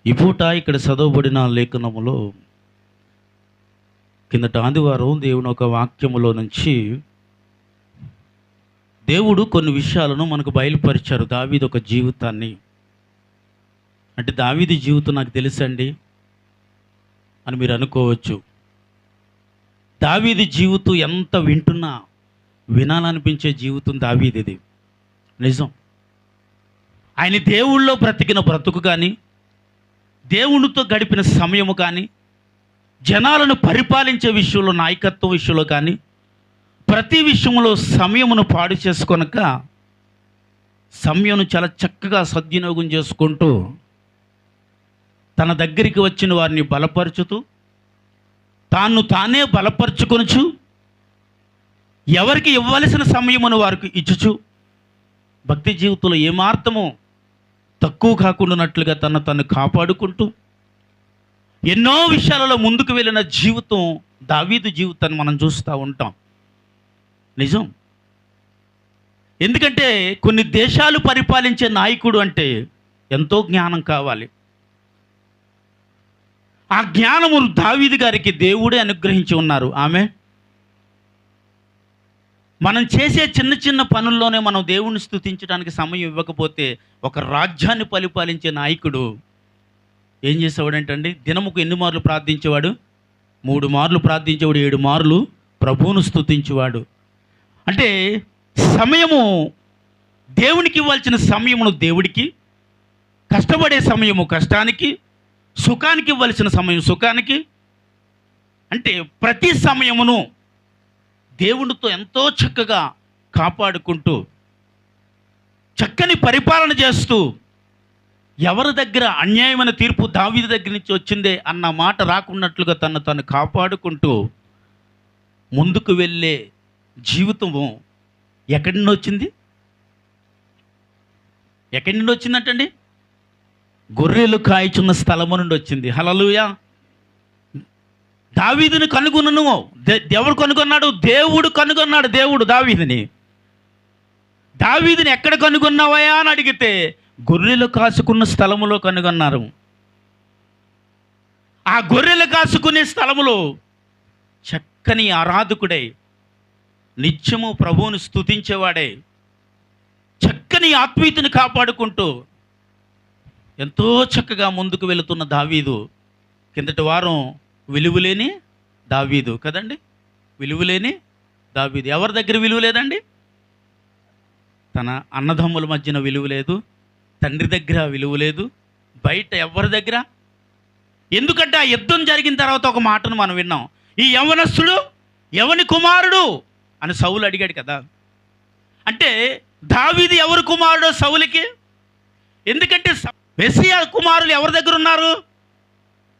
ఈ పూట ఇక్కడ చదవబడిన లేఖనములో కిందట ఆదివారం దేవుని ఒక వాక్యములో నుంచి దేవుడు కొన్ని విషయాలను మనకు బయలుపరిచారు. దావీదు ఒక జీవితాన్ని, అంటే దావీదు జీవితం నాకు తెలుసండి అని మీరు అనుకోవచ్చు. దావీదు జీవితం ఎంత వింటున్నా వినాలనిపించే జీవితం దావీదిది. నిజం. ఆయన దేవుళ్ళో బ్రతికిన బ్రతుకు కానీ, దేవునితో గడిపిన సమయము కానీ, జనాలను పరిపాలించే విషయంలో, నాయకత్వం విషయంలో కానీ, ప్రతి విషయంలో సమయమును పాడు చేసుకొనక సమయమును చాలా చక్కగా సద్వినియోగం చేసుకుంటూ తన దగ్గరికి వచ్చిన వారిని బలపరుచుతూ తానే బలపరుచుకొనుచు ఎవరికి ఇవ్వవలసిన సమయమును వారికి ఇచ్చుచు భక్తి జీవితంలో ఏమాత్రమో తక్కువ కాకుండానట్లుగా తను కాపాడుకుంటూ ఎన్నో విషయాలలో ముందుకు వెళ్ళిన జీవితం దావీదు జీవితాన్ని మనం చూస్తూ ఉంటాం. నిజం. ఎందుకంటే కొన్ని దేశాలు పరిపాలించే నాయకుడు అంటే ఎంతో జ్ఞానం కావాలి. ఆ జ్ఞానము దావీదు గారికి దేవుడే అనుగ్రహించి ఉన్నారు. మనం చేసే చిన్న చిన్న పనుల్లోనే మనం దేవుణ్ణి స్తుతించడానికి సమయం ఇవ్వకపోతే ఒక రాజ్యాన్ని పరిపాలించే నాయకుడు ఏం చేసేవాడంటండి, దినముకు ఎన్ని మార్లు ప్రార్థించేవాడు? 3 మార్లు ప్రార్థించేవాడు, 7 మార్లు ప్రభువును స్తుతించేవాడు. అంటే సమయము, దేవునికి ఇవ్వాల్సిన సమయమును దేవుడికి, కష్టపడే సమయము కష్టానికి, సుఖానికి ఇవ్వాల్సిన సమయం సుఖానికి, అంటే ప్రతి సమయమును దేవునితో ఎంతో చక్కగా కాపాడుకుంటూ చక్కని పరిపాలన చేస్తూ ఎవరి దగ్గర అన్యాయమైన తీర్పు దావీదు దగ్గర నుంచి వచ్చిందే అన్న మాట రాకున్నట్లుగా తను కాపాడుకుంటూ ముందుకు వెళ్ళే జీవితము ఎక్కడి నుండి వచ్చింది? ఎక్కడి నుండి వచ్చిందంటండి? గొర్రెలు కాయచున్న స్థలము నుండి వచ్చింది. హల్లెలూయా. దావీదుని కనుగొనను. ఎవరు కనుగొన్నాడు? దేవుడు కనుగొన్నాడు. దేవుడు దావీదుని ఎక్కడ కనుగొన్నావయా అని అడిగితే గొర్రెలు కాసుకున్న స్థలములో కనుగొన్నారు. ఆ గొర్రెలు కాసుకునే స్థలములో చక్కని ఆరాధకుడై నిత్యము ప్రభువును స్తుతించేవాడే చక్కని ఆత్మీయతను కాపాడుకుంటూ ఎంతో చక్కగా ముందుకు వెళుతున్న దావీదు కిందటి వారం విలువలేని దావీదు కదండి. విలువలేని దావీదు. ఎవరి దగ్గర విలువ లేదండి? తన అన్నదమ్ముల మధ్యన విలువ లేదు, తండ్రి దగ్గర విలువ లేదు, బయట ఎవరి దగ్గర. ఎందుకంటే ఆ యుద్ధం జరిగిన తర్వాత ఒక మాటను మనం విన్నాం, ఈ యవనస్తుడు ఎవని కుమారుడు అని సౌలు అడిగాడు కదా. అంటే దావీదు ఎవరి కుమారుడు సౌలుకి? ఎందుకంటే మెస్సియా కుమారులు ఎవరి దగ్గర ఉన్నారు?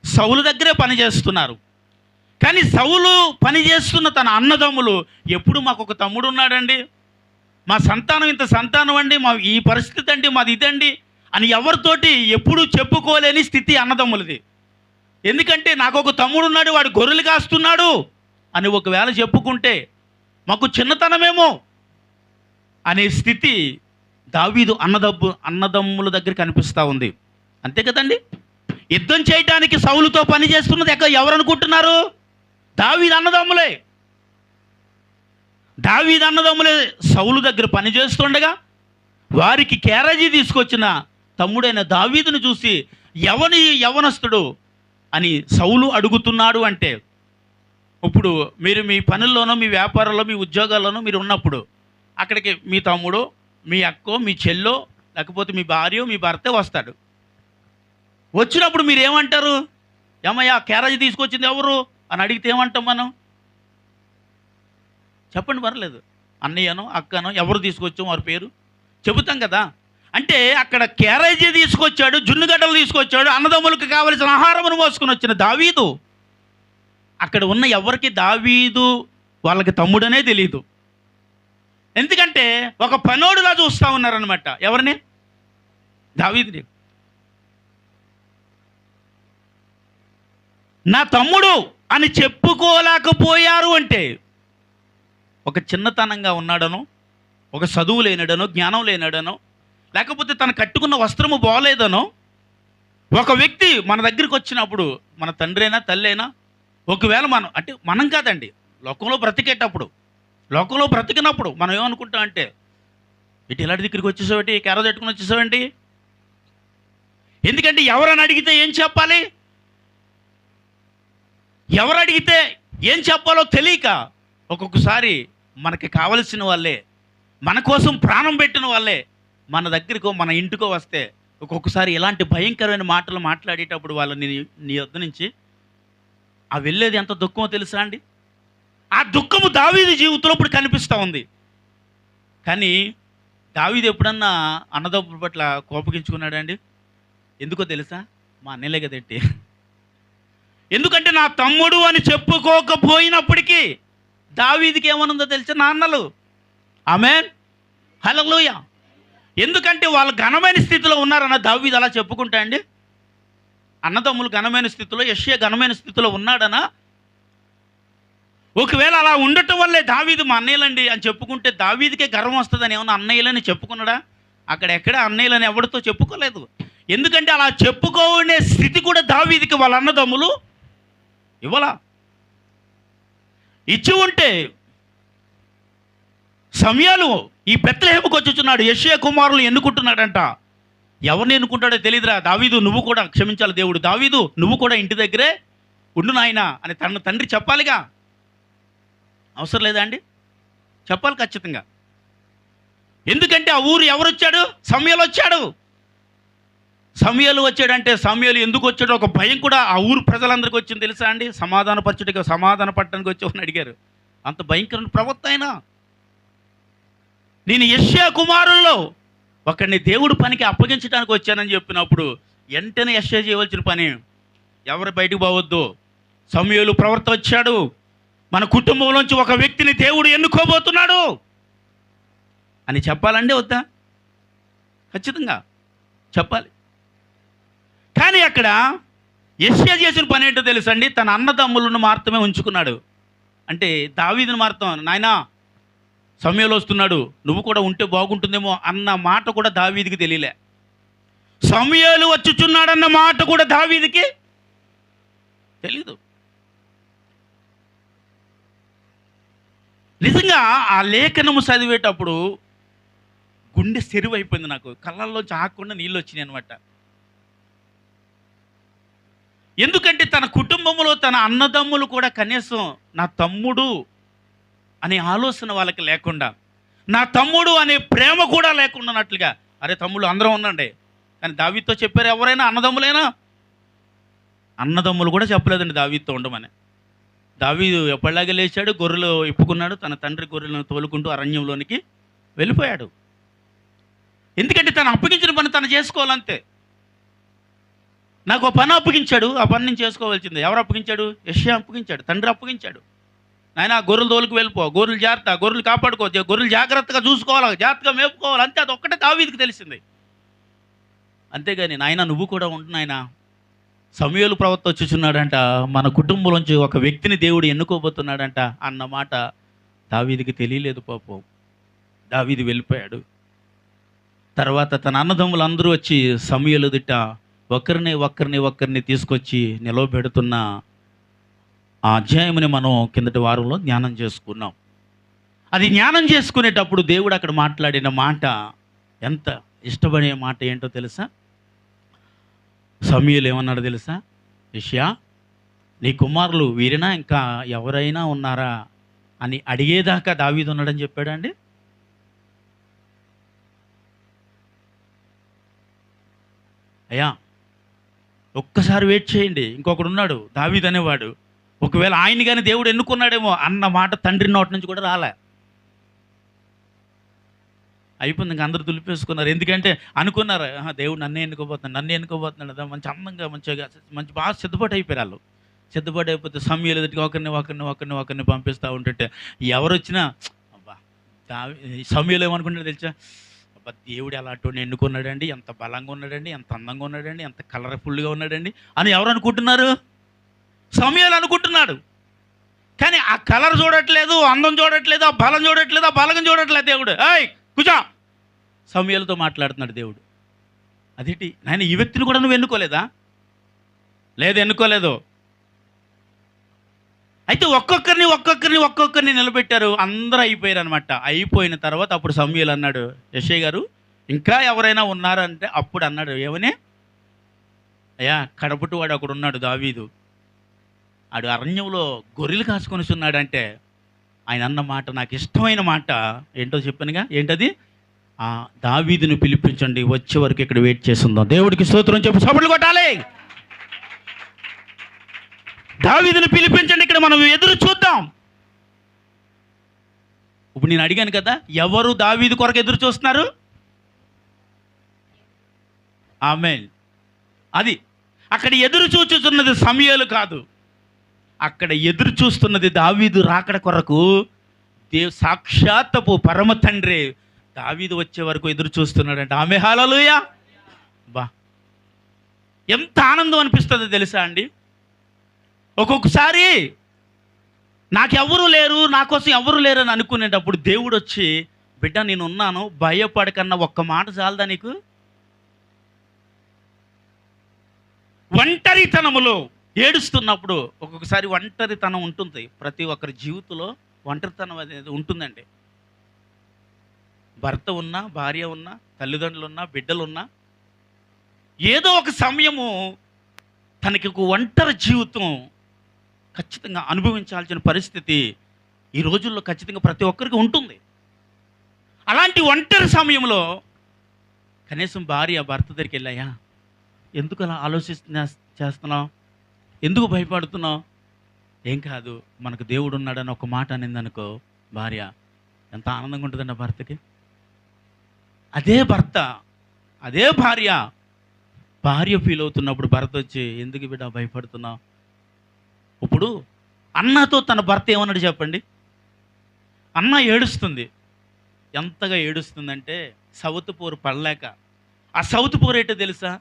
సౌలు దగ్గరే పనిచేస్తున్నారు. కానీ సౌలు పనిచేస్తున్న తన అన్నదమ్ములు ఎప్పుడు మాకు ఒక తమ్ముడు ఉన్నాడండి, మా సంతానం ఇంత సంతానం అండి, మా ఈ పరిస్థితి అండి, మాది ఇదండి అని ఎవరితోటి ఎప్పుడూ చెప్పుకోలేని స్థితి అన్నదమ్ములది. ఎందుకంటే నాకు ఒక తమ్ముడు ఉన్నాడు, వాడు గొర్రెలు కాస్తున్నాడు అని ఒకవేళ చెప్పుకుంటే మాకు చిన్నతనమేమో అనే స్థితి దావీదు అన్నదమ్ముల దగ్గర కనిపిస్తూ ఉంది. అంతే కదండి. యుద్ధం చేయటానికి సౌలుతో పని చేస్తున్నది ఎవరు అనుకుంటున్నారు? దావీదు అన్నదమ్ములే. దావీదు అన్నదమ్ములే సౌలు దగ్గర పని చేస్తుండగా వారికి క్యారేజీ తీసుకొచ్చిన తమ్ముడైన దావీదును చూసి యవనస్తుడు అని సౌలు అడుగుతున్నాడు. అంటే ఇప్పుడు మీరు మీ పనుల్లోనో, మీ వ్యాపారంలో, మీ ఉద్యోగాల్లోనో మీరు ఉన్నప్పుడు అక్కడికి మీ తమ్ముడో, మీ అక్కో, మీ చెల్లో, లేకపోతే మీ భార్యో, మీ భర్తే వస్తాడు. వచ్చినప్పుడు మీరు ఏమంటారు? ఏమయ్యా క్యారేజీ తీసుకొచ్చింది ఎవరు అని అడిగితే ఏమంటాం మనం? చెప్పండి, పర్లేదు. అన్నయ్యనో అక్కనో ఎవరు తీసుకొచ్చాం వారి పేరు చెబుతాం కదా. అంటే అక్కడ క్యారేజీ తీసుకొచ్చాడు, జున్నుగడ్డలు తీసుకొచ్చాడు, అన్నదమ్ములకు కావలసిన ఆహారమును మోసుకొని వచ్చిన దావీదు అక్కడ ఉన్న ఎవరికి దావీదు వాళ్ళకి తమ్ముడనే తెలియదు. ఎందుకంటే ఒక పనోడులా చూస్తూ ఉన్నారనమాట. ఎవరిని? దావీదుని. నా తమ్ముడు అని చెప్పుకోలేకపోయారు అంటే ఒక చిన్నతనంగా ఉన్నాడనో, ఒక చదువు లేనడనో, జ్ఞానం లేనడనో, లేకపోతే తను కట్టుకున్న వస్త్రము బాగోలేదనో, ఒక వ్యక్తి మన దగ్గరికి వచ్చినప్పుడు, మన తండ్రి అయినా తల్లి అయినా, ఒకవేళ మనం అంటే మనం కాదండి, లోకంలో బ్రతికినప్పుడు మనం ఏమనుకుంటాం అంటే, ఇటు ఇలాంటి దగ్గరికి వచ్చేసావేంటి, క్యారేజ్ పెట్టుకుని వచ్చేసావేంటి? ఎందుకంటే ఎవరని అడిగితే ఏం చెప్పాలి, ఎవరు అడిగితే ఏం చెప్పాలో తెలియక ఒక్కొక్కసారి మనకి కావలసిన వాళ్ళే, మన కోసం ప్రాణం పెట్టిన వాళ్ళే మన దగ్గరికో మన ఇంటికో వస్తే ఒక్కొక్కసారి ఇలాంటి భయంకరమైన మాటలు మాట్లాడేటప్పుడు వాళ్ళని నీ వద్ద నుంచి ఆ వెళ్ళేది ఎంత దుఃఖమో తెలుసా అండి? ఆ దుఃఖము దావీదు జీవితంలో ఇప్పుడు కనిపిస్తూ ఉంది. కానీ దావీదు ఎప్పుడన్నా అన్నదమ్ముల పట్ల కోపగించుకున్నాడండి? ఎందుకో తెలుసా? మా అన్నయ్యలే కదేంటి. ఎందుకంటే నా తమ్ముడు అని చెప్పుకోకపోయినప్పటికీ దావీదుకి ఏమనుందో తెలుసా? నా అన్నలు. ఆమేన్, హల్లెలూయా. ఎందుకంటే వాళ్ళు ఘనమైన స్థితిలో ఉన్నారన్న దావీదు అలా చెప్పుకుంటా అండి. అన్నదమ్ములు ఘనమైన స్థితిలో, యెషయా ఘనమైన స్థితిలో ఉన్నాడనా? ఒకవేళ అలా ఉండటం వల్లే దావీదు మా అన్నయ్యలండి అని చెప్పుకుంటే దావీదుకే గర్వం వస్తుందని ఏమన్నా అన్నయ్యలని చెప్పుకున్నాడా? అక్కడ ఎక్కడ అన్నయ్యలని ఎవరితో చెప్పుకోలేదు. ఎందుకంటే అలా చెప్పుకోనే స్థితి కూడా దావీదుకి వాళ్ళ అన్నదమ్ములు ఇవ్వలా. ఇచ్చి ఉంటే సమయాలు ఈ బెత్లెహేముకు వచ్చుచున్నాడు, యెషయా కుమారులు ఎన్నుకుంటున్నాడంట. ఎవరిని ఎన్నుకుంటాడో తెలియదురా. దావీదు నువ్వు కూడా, క్షమించాలి దేవుడు, దావీదు నువ్వు కూడా ఇంటి దగ్గరే ఉండు నాయనా అని తన తండ్రి చెప్పాలిగా. అవసరం లేదా అండి? చెప్పాలి ఖచ్చితంగా. ఎందుకంటే ఆ ఊరు ఎవరు వచ్చాడు? సమూయేలు వచ్చాడు. సమూయేలు వచ్చాడంటే సమూయేలు ఎందుకు వచ్చాడో ఒక భయం కూడా ఆ ఊరు ప్రజలందరికీ వచ్చింది తెలుసా అండి? సమాధాన పట్టడానికి వచ్చేవాడిని అడిగారు. అంత భయంకరమైన ప్రవక్త అయినా. నేను యెషయా కుమారుల్లో ఒకడిని దేవుడు పనికి అప్పగించడానికి వచ్చానని చెప్పినప్పుడు వెంటనే యెషయా చేయవలసిన పని, ఎవరు బయటకు పోవద్దు, సమూయేలు ప్రవక్త వచ్చాడు, మన కుటుంబంలోంచి ఒక వ్యక్తిని దేవుడు ఎన్నుకోబోతున్నాడు అని చెప్పాలండి వద్దా? ఖచ్చితంగా చెప్పాలి. కానీ అక్కడ యెషయా చేసిన పని ఏంటో తెలుసండి? తన అన్నదమ్ములను మాత్రమే ఉంచుకున్నాడు. అంటే దావీదుని మాత్రం, నాయనా సమూయేలు వస్తున్నాడు, నువ్వు కూడా ఉంటే బాగుంటుందేమో అన్న మాట కూడా దావీదుకి తెలియలే. సమూయేలు వచ్చుచున్నాడన్న మాట కూడా దావీదుకి తెలీదు. నిజంగా ఆ లేఖనము చదివేటప్పుడు గుండె సెరువైపోయింది నాకు. కళ్ళల్లోంచి ఆగకుండా నీళ్ళు వచ్చినాయి అనమాట. ఎందుకంటే తన కుటుంబంలో తన అన్నదమ్ములు కూడా కనీసం నా తమ్ముడు అనే ఆలోచన వాళ్ళకి లేకుండా, నా తమ్ముడు అనే ప్రేమ కూడా లేకుండానట్లుగా, అరే తమ్ముళ్ళు అందరం ఉండండి కానీ దావీదుతో చెప్పారు ఎవరైనా? అన్నదమ్ములైనా? అన్నదమ్ములు కూడా చెప్పలేదండి దావీదుతో ఉండమని. దావీదు ఎప్పటిలాగే లేచాడు, గొర్రెలు ఇప్పుకున్నాడు, తన తండ్రి గొర్రెలను తోలుకుంటూ అరణ్యంలోనికి వెళ్ళిపోయాడు. ఎందుకంటే తను అప్పగించిన పని తను చేసుకోవాలంతే. నాకు ఒక పని అప్పగించాడు, ఆ పని నేను చేసుకోవాల్సిందే. ఎవరు అప్పగించాడు? యెషయా అప్పగించాడు, తండ్రి అప్పగించాడు. నాయన గొర్రెలు తోలుకు వెళ్ళిపో, గొర్రెలు జాగ్రత్త, గొర్రెలు కాపాడుకో, గొర్రెలు జాగ్రత్తగా చూసుకోవాలి, జాగ్రత్తగా మేపుకోవాలి, అంతే. అది ఒక్కటే దావీదుకి తెలిసింది. అంతేగాని నాయన నువ్వు కూడా ఉంటు నాయన, సమూయేలు ప్రవక్త వచ్చుచున్నాడంట, మన కుటుంబంలోంచి ఒక వ్యక్తిని దేవుడు ఎన్నుకోబోతున్నాడంట అన్న మాట దావీదుకి తెలియలేదు పాపం. దావీదు వెళ్ళిపోయాడు. తర్వాత తన అన్నదమ్ములు అందరూ వచ్చి సమూయేలు ఎదుట ఒక్కరిని తీసుకొచ్చి నిలవబెడుతున్న ఆ అధ్యాయముని మనం కిందటి వారంలో జ్ఞానం చేసుకున్నాం. అది జ్ఞానం చేసుకునేటప్పుడు దేవుడు అక్కడ మాట్లాడిన మాట ఎంత ఇష్టపడే మాట ఏంటో తెలుసా? సమూయేలు ఏమన్నాడు తెలుసా? యెషయా, నీ కుమారులు వీరినా ఇంకా ఎవరైనా ఉన్నారా అని అడిగేదాకా దావీదు ఉన్నాడని చెప్పాడండి. అయ్యా ఒక్కసారి వెయిట్ చేయండి, ఇంకొకడు ఉన్నాడు దావీదు అనేవాడు, ఒకవేళ ఆయన కానీ దేవుడు ఎన్నుకున్నాడేమో అన్న మాట తండ్రి నోటి నుంచి కూడా రాలే. అయిపోయింది, ఇంకా అందరూ దులిపేసుకున్నారు. ఎందుకంటే అనుకున్నారు దేవుడు నన్ను ఎన్నుకోబోతున్నాడు కదా, మంచి అందంగా మంచి బాగా సిద్ధపాటు అయిపోయారు వాళ్ళు. సిద్ధపాటు అయిపోతే సమూయేలు ఎదుటికి ఒకరిని పంపిస్తూ ఉంటుంటే ఎవరు వచ్చినా అబ్బా సమూయేలు ఏమనుకుంటాడు తెలుసా? అబ్బా దేవుడు అలాంటి ఎన్నుకున్నాడండి, ఎంత బలంగా ఉన్నాడండి, ఎంత అందంగా ఉన్నాడండి, ఎంత కలర్ఫుల్గా ఉన్నాడండి అని ఎవరు అనుకుంటున్నారు? సమూయేలు అనుకుంటున్నాడు. కానీ ఆ కలర్ చూడట్లేదు, అందం చూడట్లేదు, ఆ బలం చూడట్లేదు, ఆ బలగం చూడట్లేదు. దేవుడు ఏయ్ కూర్చో, సమూయేలుతో మాట్లాడుతున్నాడు దేవుడు. అదేంటి నాయన, ఈ వ్యక్తిని కూడా నువ్వు ఎన్నుకోలేదా? లేదు, ఎన్నుకోలేదు. అయితే ఒక్కొక్కరిని నిలబెట్టారు. అందరూ అయిపోయారు అనమాట. అయిపోయిన తర్వాత అప్పుడు సమూయేలు అన్నాడు, యెషయా గారు ఇంకా ఎవరైనా ఉన్నారంటే అప్పుడు అన్నాడు, ఏమని? అయ్యా, కడపటి వాడు ఒకడు ఉన్నాడు, దావీదు. ఆడు అరణ్యంలో గొర్రెలు కాసుకొని ఉన్నాడంటే ఆయన అన్న మాట నాకు ఇష్టమైన మాట ఏంటో చెప్పానుగా. ఏంటది? దావీదుని పిలిపించండి, వచ్చే వరకు ఇక్కడ వెయిట్ చేస్తుందాం. దేవుడికి స్తోత్రం చెప్పి చప్పట్లు కొట్టాలి. దావీదుని పిలిపించండి, ఇక్కడ మనం ఎదురు చూద్దాం. ఇప్పుడు నేను అడిగాను కదా, ఎవరు దావీదు కొరకు ఎదురు చూస్తున్నారు? ఆమేన్. అది అక్కడ ఎదురు చూచుతున్నది సమూయేలు కాదు, అక్కడ ఎదురు చూస్తున్నది దావీదు రాకడ కొరకు. సాక్షాత్తపు పరమ తండ్రి దావీదు వచ్చే వరకు ఎదురు చూస్తున్నాడంట. ఆమె హల్లెలూయా. బా, ఎంత ఆనందం అనిపిస్తుందో తెలుసా అండి. ఒక్కొక్కసారి నాకెవరూ లేరు, నా కోసం ఎవరు లేరు అని అనుకునేటప్పుడు దేవుడు వచ్చి, బిడ్డ నేను ఉన్నాను, భయపడకన్నా ఒక్క మాట చాలదా నీకు? ఒంటరితనములో ఏడుస్తున్నప్పుడు ఒక్కొక్కసారి ఒంటరితనం ఉంటుంది. ప్రతి ఒక్కరి జీవితంలో ఒంటరితనం అనేది ఉంటుందండి. భర్త ఉన్నా, భార్య ఉన్నా, తల్లిదండ్రులు ఉన్నా, బిడ్డలున్నా, ఏదో ఒక సమయము తనకి ఒక ఒంటరి జీవితం ఖచ్చితంగా అనుభవించాల్సిన పరిస్థితి ఈ రోజుల్లో ఖచ్చితంగా ప్రతి ఒక్కరికి ఉంటుంది. అలాంటి ఒంటరి సమయంలో కనీసం భార్య భర్త దగ్గరికి వెళ్ళాయా, ఎందుకు అలా చేస్తున్నావు, ఎందుకు భయపడుతున్నావు? ఏం కాదు, మనకు దేవుడు ఉన్నాడని ఒక మాట అనిందనుకో భార్య, ఎంత ఆనందంగా ఉంటుందండి భర్తకి. అదే భర్త, అదే భార్య ఫీల్ అవుతున్నప్పుడు భర్త వచ్చి, ఎందుకు బిడ్డ భయపడుతున్నావు? ఇప్పుడు అన్నతో తన భర్త ఏమన్నాడు చెప్పండి? అన్న ఏడుస్తుంది. ఎంతగా ఏడుస్తుందంటే సౌత్ పోరు పడలేక. ఆ సౌత్ పోరు ఏంటో తెలుసా?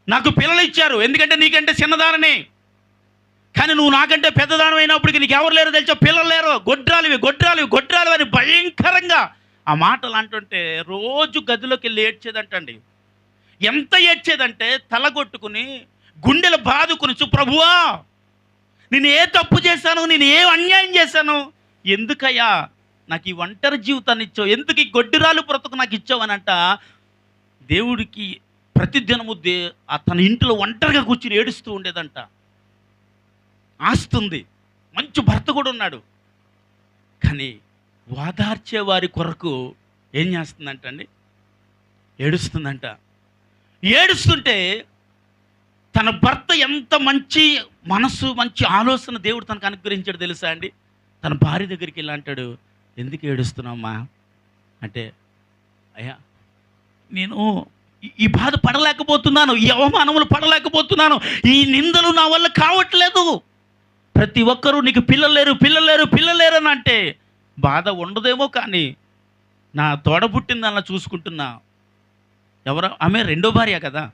నాకు పిల్లలు ఇచ్చారు, ఎందుకంటే నీకంటే చిన్నదానని, కానీ నువ్వు నాకంటే పెద్దదానం అయినప్పటికీ నీకు ఎవరు లేరు తెలుసా? పిల్లలు లేరు, గొడ్రాలు అని భయంకరంగా ఆ మాటలు అంటుంటే రోజు గదిలోకి వెళ్ళి ఏడ్చేదంటండి. ఎంత ఏడ్చేదంటే తలగొట్టుకుని గుండెలు బాదుకుని, ప్రభువా నేను ఏ తప్పు చేశాను, నేను ఏ అన్యాయం చేశాను, ఎందుకయ్యా నాకు ఈ ఒంటరి జీవితాన్ని ఇచ్చావు, ఎందుకు ఈ గొడ్డిరాలు బ్రతుకు నాకు ఇచ్చావనంట దేవుడికి ప్రతిదినము తన ఇంట్లో ఒంటరిగా కూర్చుని ఏడుస్తూ ఉండేదంట. ఆస్తుంది, మంచి భర్త కూడా ఉన్నాడు, కానీ ఓదార్చే వారి కొరకు ఏం చేస్తుందంటండి? ఏడుస్తుందంట. ఏడుస్తుంటే తన భర్త ఎంత మంచి మనసు, మంచి ఆలోచన దేవుడు తనకు అనుగ్రహించాడు తెలుసా అండి. తన భార్య దగ్గరికి వెళ్ళి అంటాడు, ఎందుకు ఏడుస్తున్నామ్మా అంటే, అయ్యా నేను ఈ బాధ పడలేకపోతున్నాను, ఈ అవమానములు పడలేకపోతున్నాను, ఈ నిందలు నా వల్ల కావట్లేదు. ప్రతి ఒక్కరూ నీకు పిల్లలు లేరు అని అంటే బాధ ఉండదేమో, కానీ నా తోడబుట్టిందల్లా చూసుకుంటున్నా. ఎవరో ఆమె రెండో భార్య కదా,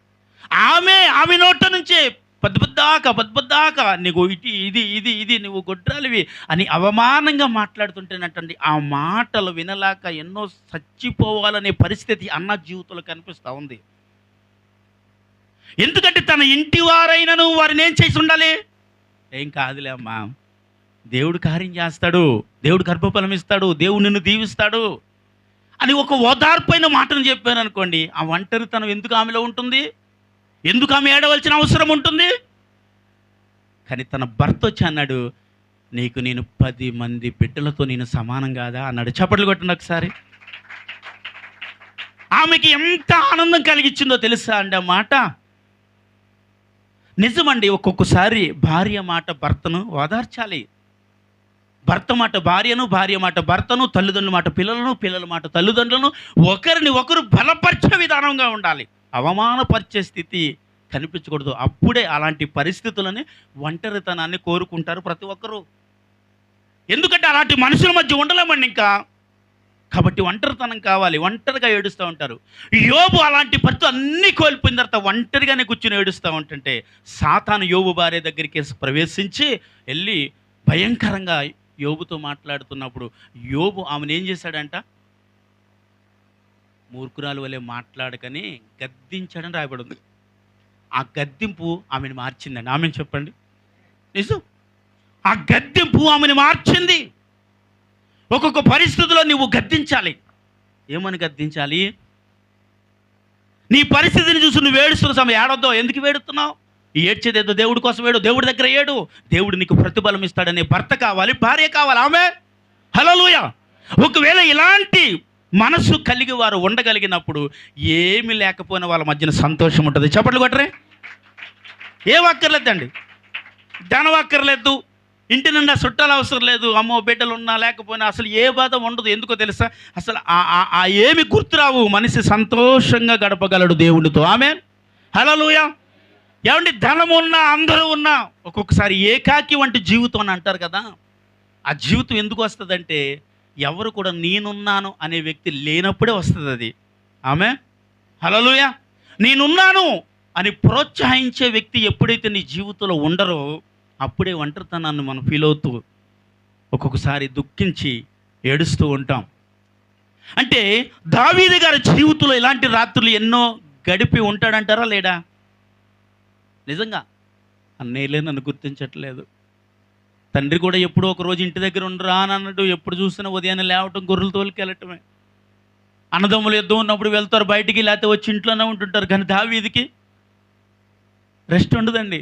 ఆమె నోట నుంచే పెద్దాక నీకు ఇది నువ్వు గొడ్రాలివి అని అవమానంగా మాట్లాడుతుంటేనటండి. ఆ మాటలు వినలేక ఎన్నో చచ్చిపోవాలనే పరిస్థితి అన్న జీవితంలో కనిపిస్తూ ఉంది. ఎందుకంటే తన ఇంటి వారైనను వారిని ఏం చేసి ఉండాలి? ఏం కాదులే అమ్మా, దేవుడు కార్యం చేస్తాడు, దేవుడు గర్భఫలం ఇస్తాడు, దేవుడు నిన్ను దీవిస్తాడు అని ఒక ఓదార్పైన మాటను చెప్పాను అనుకోండి, ఆ ఒంటరితనం ఎందుకు ఆమెలో ఉంటుంది? ఎందుకు ఆమె ఏడవలసిన అవసరం ఉంటుంది? కానీ తన భర్త వచ్చి అన్నాడు, నీకు నేను 10 మంది బిడ్డలతో నేను సమానం కాదా అన్నాడు. చప్పట్లు కొట్టండి ఒకసారి. ఆమెకి ఎంత ఆనందం కలిగించిందో తెలుసా అండి ఆ మాట. నిజమండి, ఒక్కొక్కసారి భార్య మాట భర్తను ఓదార్చాలి, భర్త మాట భార్యను, భార్య మాట భర్తను, తల్లిదండ్రుల మాట పిల్లలను, పిల్లల మాట తల్లిదండ్రులను ఒకరిని ఒకరు బలపరిచే విధానంగా ఉండాలి. అవమానపరిచే స్థితి కనిపించకూడదు. అప్పుడే అలాంటి పరిస్థితులని, ఒంటరితనాన్ని కోరుకుంటారు ప్రతి ఒక్కరూ. ఎందుకంటే అలాంటి మనుషుల మధ్య ఉండలేమండి ఇంకా. కాబట్టి ఒంటరితనం కావాలి, ఒంటరిగా ఏడుస్తూ ఉంటారు. యోబు అలాంటి పరిస్థితులు అన్నీ కోల్పోయిన తర్వాత ఒంటరిగానే కూర్చుని ఏడుస్తూ ఉంటుంటే సాతాను యోబు భార్య దగ్గరికి ప్రవేశించి వెళ్ళి భయంకరంగా యోబుతో మాట్లాడుతున్నప్పుడు యోబు ఆమెను ఏం చేశాడంట? మూర్ఖురాలు వలె మాట్లాడకని గద్దించాడని రాయబడింది. ఆ గద్దింపు ఆమెను మార్చిందండి. ఆమెను చెప్పండి, నిజం. ఆ గద్దింపు ఆమెను మార్చింది. ఒక్కొక్క పరిస్థితిలో నువ్వు గద్దించాలి. ఏమని గద్దించాలి? నీ పరిస్థితిని చూసి నువ్వు ఏడుస్తున్న సమయం ఏడొద్దో. ఎందుకు ఏడుస్తున్నావు? ఏడ్చేదేదో దేవుడి కోసం ఏడు, దేవుడి దగ్గర ఏడు. దేవుడు నీకు ప్రతిఫలం ఇస్తాడనే భర్త కావాలి, భార్య కావాలి. ఆమె హల్లెలూయా. ఒకవేళ ఇలాంటి మనసు కలిగి వారు ఉండగలిగినప్పుడు ఏమి లేకపోయినా వాళ్ళ మధ్యన సంతోషం ఉంటుంది. చప్పట్లు కొట్టరే. ఏం అక్కర్లేదండి, ధనం అక్కర్లేదు, ఇంటి నిండా చుట్టాలు అవసరం లేదు, అమ్మో బిడ్డలు ఉన్నా లేకపోయినా అసలు ఏ బాధ ఉండదు. ఎందుకో తెలుసా? అసలు ఆ ఏమి గుర్తురావు. మనిషి సంతోషంగా గడపగలడు దేవుడితో. ఆమేన్, హల్లెలూయా. ఏమండి, ధనం ఉన్నా అందరూ ఉన్నా ఒక్కొక్కసారి ఏకాకి వంటి జీవితం అని అంటారు కదా. ఆ జీవితం ఎందుకు వస్తుందంటే ఎవరు కూడా నేనున్నాను అనే వ్యక్తి లేనప్పుడే వస్తుంది అది. ఆమేన్, హల్లెలూయా. నేనున్నాను అని ప్రోత్సహించే వ్యక్తి ఎప్పుడైతే నీ జీవితంలో ఉండరో అప్పుడే ఒంటరితనాన్ని మనం ఫీల్ అవుతూ ఒక్కొక్కసారి దుఃఖించి ఏడుస్తూ ఉంటాం. అంటే దావీదు గారి జీవితంలో ఇలాంటి రాత్రులు ఎన్నో గడిపి ఉంటాడంటారా లేడా? నిజంగా అన్నయ్యలే నన్ను గుర్తించట్లేదు. తండ్రి కూడా ఎప్పుడో ఒక రోజు ఇంటి దగ్గర ఉండరా అని అన్నట్టు ఎప్పుడు చూసినా ఉదయాన్నే లేవటం, గొర్రెలు తోలుకెళ్ళటమే. అన్నదమ్ములు యుద్ధం ఉన్నప్పుడు వెళ్తారు బయటికి, లేకపోతే వచ్చి ఇంట్లోనే ఉంటుంటారు. కానీ దావీదుకి రెస్ట్ ఉండదండి.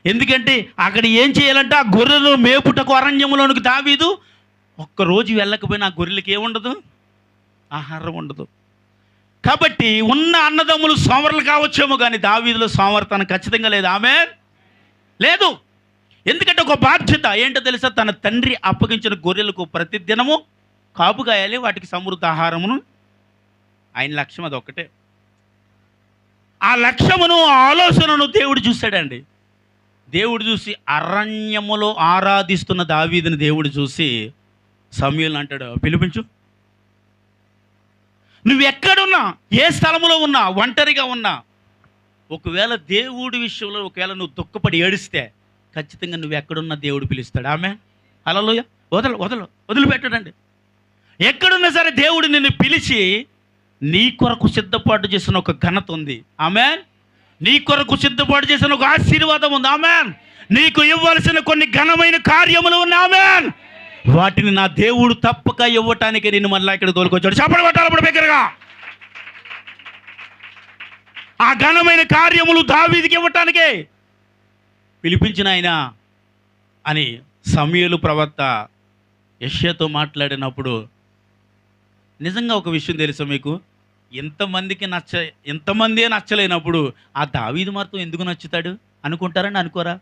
ఎందుకంటే అక్కడ ఏం చేయాలంటే ఆ గొర్రెలు మేపుటకు అరణ్యములోనికి దావీదు ఒక్కరోజు వెళ్ళకపోయినా ఆ గొర్రెలకి ఏముండదు, ఆహారం ఉండదు. కాబట్టి ఉన్న అన్నదమ్ములు సోమరులు కావచ్చేమో కానీ దావీదులో సోమరితనం ఖచ్చితంగా లేదు. ఆమేన్, లేదు. ఎందుకంటే ఒక బాధ్యత ఏంటో తెలుసా? తన తండ్రి అప్పగించిన గొర్రెలకు ప్రతిదినము కాపు కాయాలి, వాటికి సమృద్ధ ఆహారమును. ఆయన లక్ష్యం అది ఒక్కటే. ఆ లక్ష్యమును, ఆ ఆలోచనను దేవుడు చూశాడండి. దేవుడు చూసి అరణ్యములో ఆరాధిస్తున్న దావీదుని దేవుడు చూసి సమూయేలుని అంటాడు, పిలిపించు. నువ్వు ఎక్కడున్నా, ఏ స్థలములో ఉన్నా, ఒంటరిగా ఉన్నా, ఒకవేళ దేవుడి విషయంలో ఒకవేళ నువ్వు దుఃఖపడి ఏడిస్తే ఖచ్చితంగా నువ్వు ఎక్కడున్నా దేవుడు పిలుస్తాడు. ఆమేన్, హల్లెలూయా. వదిలిపెట్టడండి. ఎక్కడున్నా సరే దేవుడు నిన్ను పిలిచి నీ కొరకు సిద్ధపాటు చేసిన ఒక ఘనత ఉంది. ఆమేన్, నీ కొరకు సిద్ధపాటు చేసిన ఒక ఆశీర్వాదం ఉంది. ఆమేన్, నీకు ఇవ్వాల్సిన కొన్ని ఘనమైన కార్యములు ఉన్నాయి. ఆమేన్, వాటిని నా దేవుడు తప్పక ఇవ్వటానికి నిన్ను మళ్ళీ ఇక్కడ తోలుకొచ్చాడు. చప్పట్లు కొట్టాలి అప్పుడు బిగ్గరగా. ఆ ఘనమైన కార్యములు దావీదుకి ఇవ్వటానికే పిలిపించిన ఆయన అని సమూయేలు ప్రవక్త యెషయాతో మాట్లాడినప్పుడు నిజంగా ఒక విషయం తెలుసా మీకు? ఎంతమందే నచ్చలేనప్పుడు ఆ దావీదు మాత్రం ఎందుకు నచ్చుతాడు అనుకుంటారని అనుకోరా?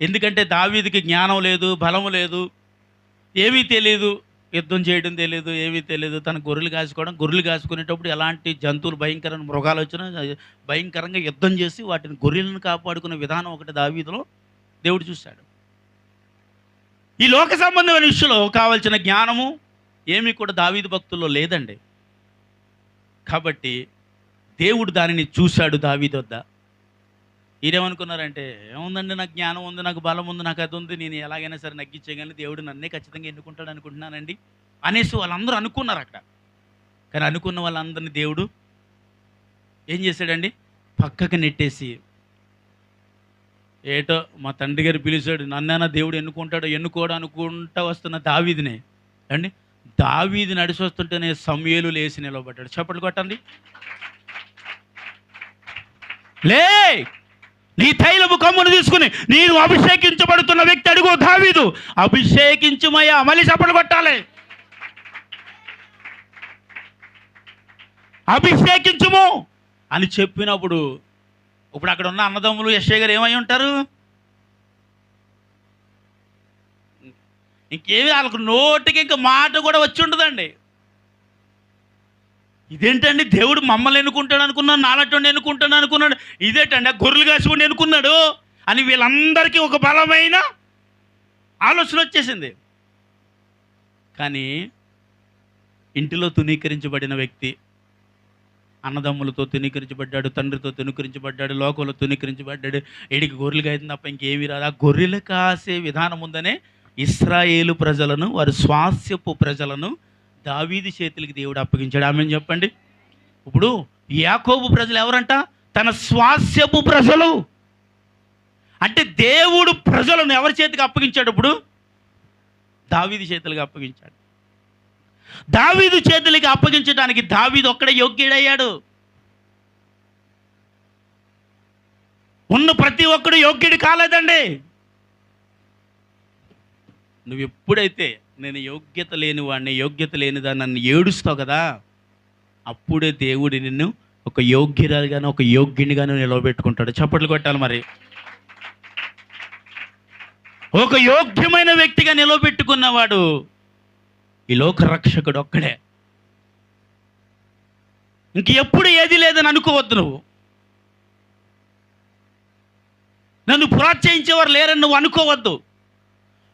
ఎందుకంటే దావీదుకి జ్ఞానం లేదు, బలము లేదు, ఏమీ తెలియదు, యుద్ధం చేయడం తెలియదు, ఏమీ తెలియదు. తన గొర్రెలు కాసుకునేటప్పుడు ఎలాంటి జంతువులు, భయంకరమైన మృగాలు వచ్చినా భయంకరంగా యుద్ధం చేసి వాటిని గొర్రెలను కాపాడుకునే విధానం ఒకటి దావీదులో దేవుడు చూశాడు. ఈ లోక సంబంధమైన విషయంలో కావాల్సిన జ్ఞానము ఏమీ కూడా దావీదు భక్తుల్లో లేదండి. కాబట్టి దేవుడు దానిని చూశాడు దావీదు వద్ద. మీరేమనుకున్నారంటే, ఏముందండి, నాకు జ్ఞానం ఉంది, నాకు బలం ఉంది, నాకు అది ఉంది, నేను ఎలాగైనా సరే నగ్గించేయగలను, దేవుడు నన్నే ఖచ్చితంగా ఎన్నుకుంటాడు అనుకుంటున్నానండి అనేసి వాళ్ళందరూ అనుకున్నారు అక్కడ. కానీ అనుకున్న వాళ్ళందరినీ దేవుడు ఏం చేశాడండి? పక్కకి నెట్టేసి, ఏటో మా తండ్రి గారు పిలిచాడు, నన్నైనా దేవుడు ఎన్నుకోడు అనుకుంటా వస్తున్న దావీదునే అండి. దావీదు నడిచి వస్తుంటేనే సమూయేలు లేచి నిలబడ్డాడు. చప్పట్లు కొట్టండి. లే, నీ తైలము కొమ్మును తీసుకుని నేను అభిషేకించబడుతున్న వ్యక్తి అడుగు దావీదు, అభిషేకించుమయ్యా. మళ్ళీ చప్పట్లు కొట్టాలి. అభిషేకించుము అని చెప్పినప్పుడు ఇప్పుడు అక్కడ ఉన్న అన్నదమ్ములు యెషయా గారు ఏమై ఉంటారు? ఇంకేమి వాళ్ళకు నోటికి ఇంక మాట కూడా వచ్చి ఉండదండి. ఇదేంటండి, దేవుడు మమ్మల్ని ఎన్నుకుంటాడు అనుకున్నాడు, నాలటోడిని ఎన్నుకుంటాడు అనుకున్నాడు, ఇదేంటండి ఆ గొర్రెలు కాసుకొని ఎన్నుకున్నాడు అని వీళ్ళందరికీ ఒక బలమైన ఆలోచన వచ్చేసింది. కానీ ఇంటిలో తునీకరించబడిన వ్యక్తి అన్నదమ్ములతో తునీకరించబడ్డాడు, తండ్రితో తునీకరించబడ్డాడు, లోకంలో తునీకరించబడ్డాడు. వీడికి గొర్రెలు కాయింది తప్ప ఇంకేమీ రాదు. ఆ గొర్రెలు కాసే విధానం ఉందనే ఇశ్రాయేలు ప్రజలను, వారి స్వాస్యపు ప్రజలను దావీదు చేతులకి దేవుడు అప్పగించాడు. ఆమేన్ చెప్పండి. ఇప్పుడు యాకోబు ప్రజలు ఎవరంట? తన స్వాస్యపు ప్రజలు. అంటే దేవుడు ప్రజలను ఎవరి చేతికి అప్పగించాడు? ఇప్పుడు దావీదు చేతులకు అప్పగించాడు. దావీదు చేతులకి అప్పగించడానికి దావీదు ఒక్కడే యోగ్యుడయ్యాడు. ఉన్న ప్రతి ఒక్కడు యోగ్యుడు కాలేదండి. నువ్వు ఎప్పుడైతే నేను యోగ్యత లేనివాడిని, యోగ్యత లేనిదాన్ని నన్ను ఏడుస్తావు కదా, అప్పుడే దేవుడు నిన్ను ఒక యోగ్యురాలుగాను ఒక యోగ్యునిగాను నిలవబెట్టుకుంటాడు. చప్పట్లు కొట్టాలి మరి. ఒక యోగ్యమైన వ్యక్తిగా నిలవబెట్టుకున్నవాడు ఈ లోక రక్షకుడు ఒక్కడే. ఇంక ఎప్పుడు ఏది లేదని అనుకోవద్దు. నువ్వు నన్ను ప్రోత్సహించేవారు లేరని నువ్వు అనుకోవద్దు.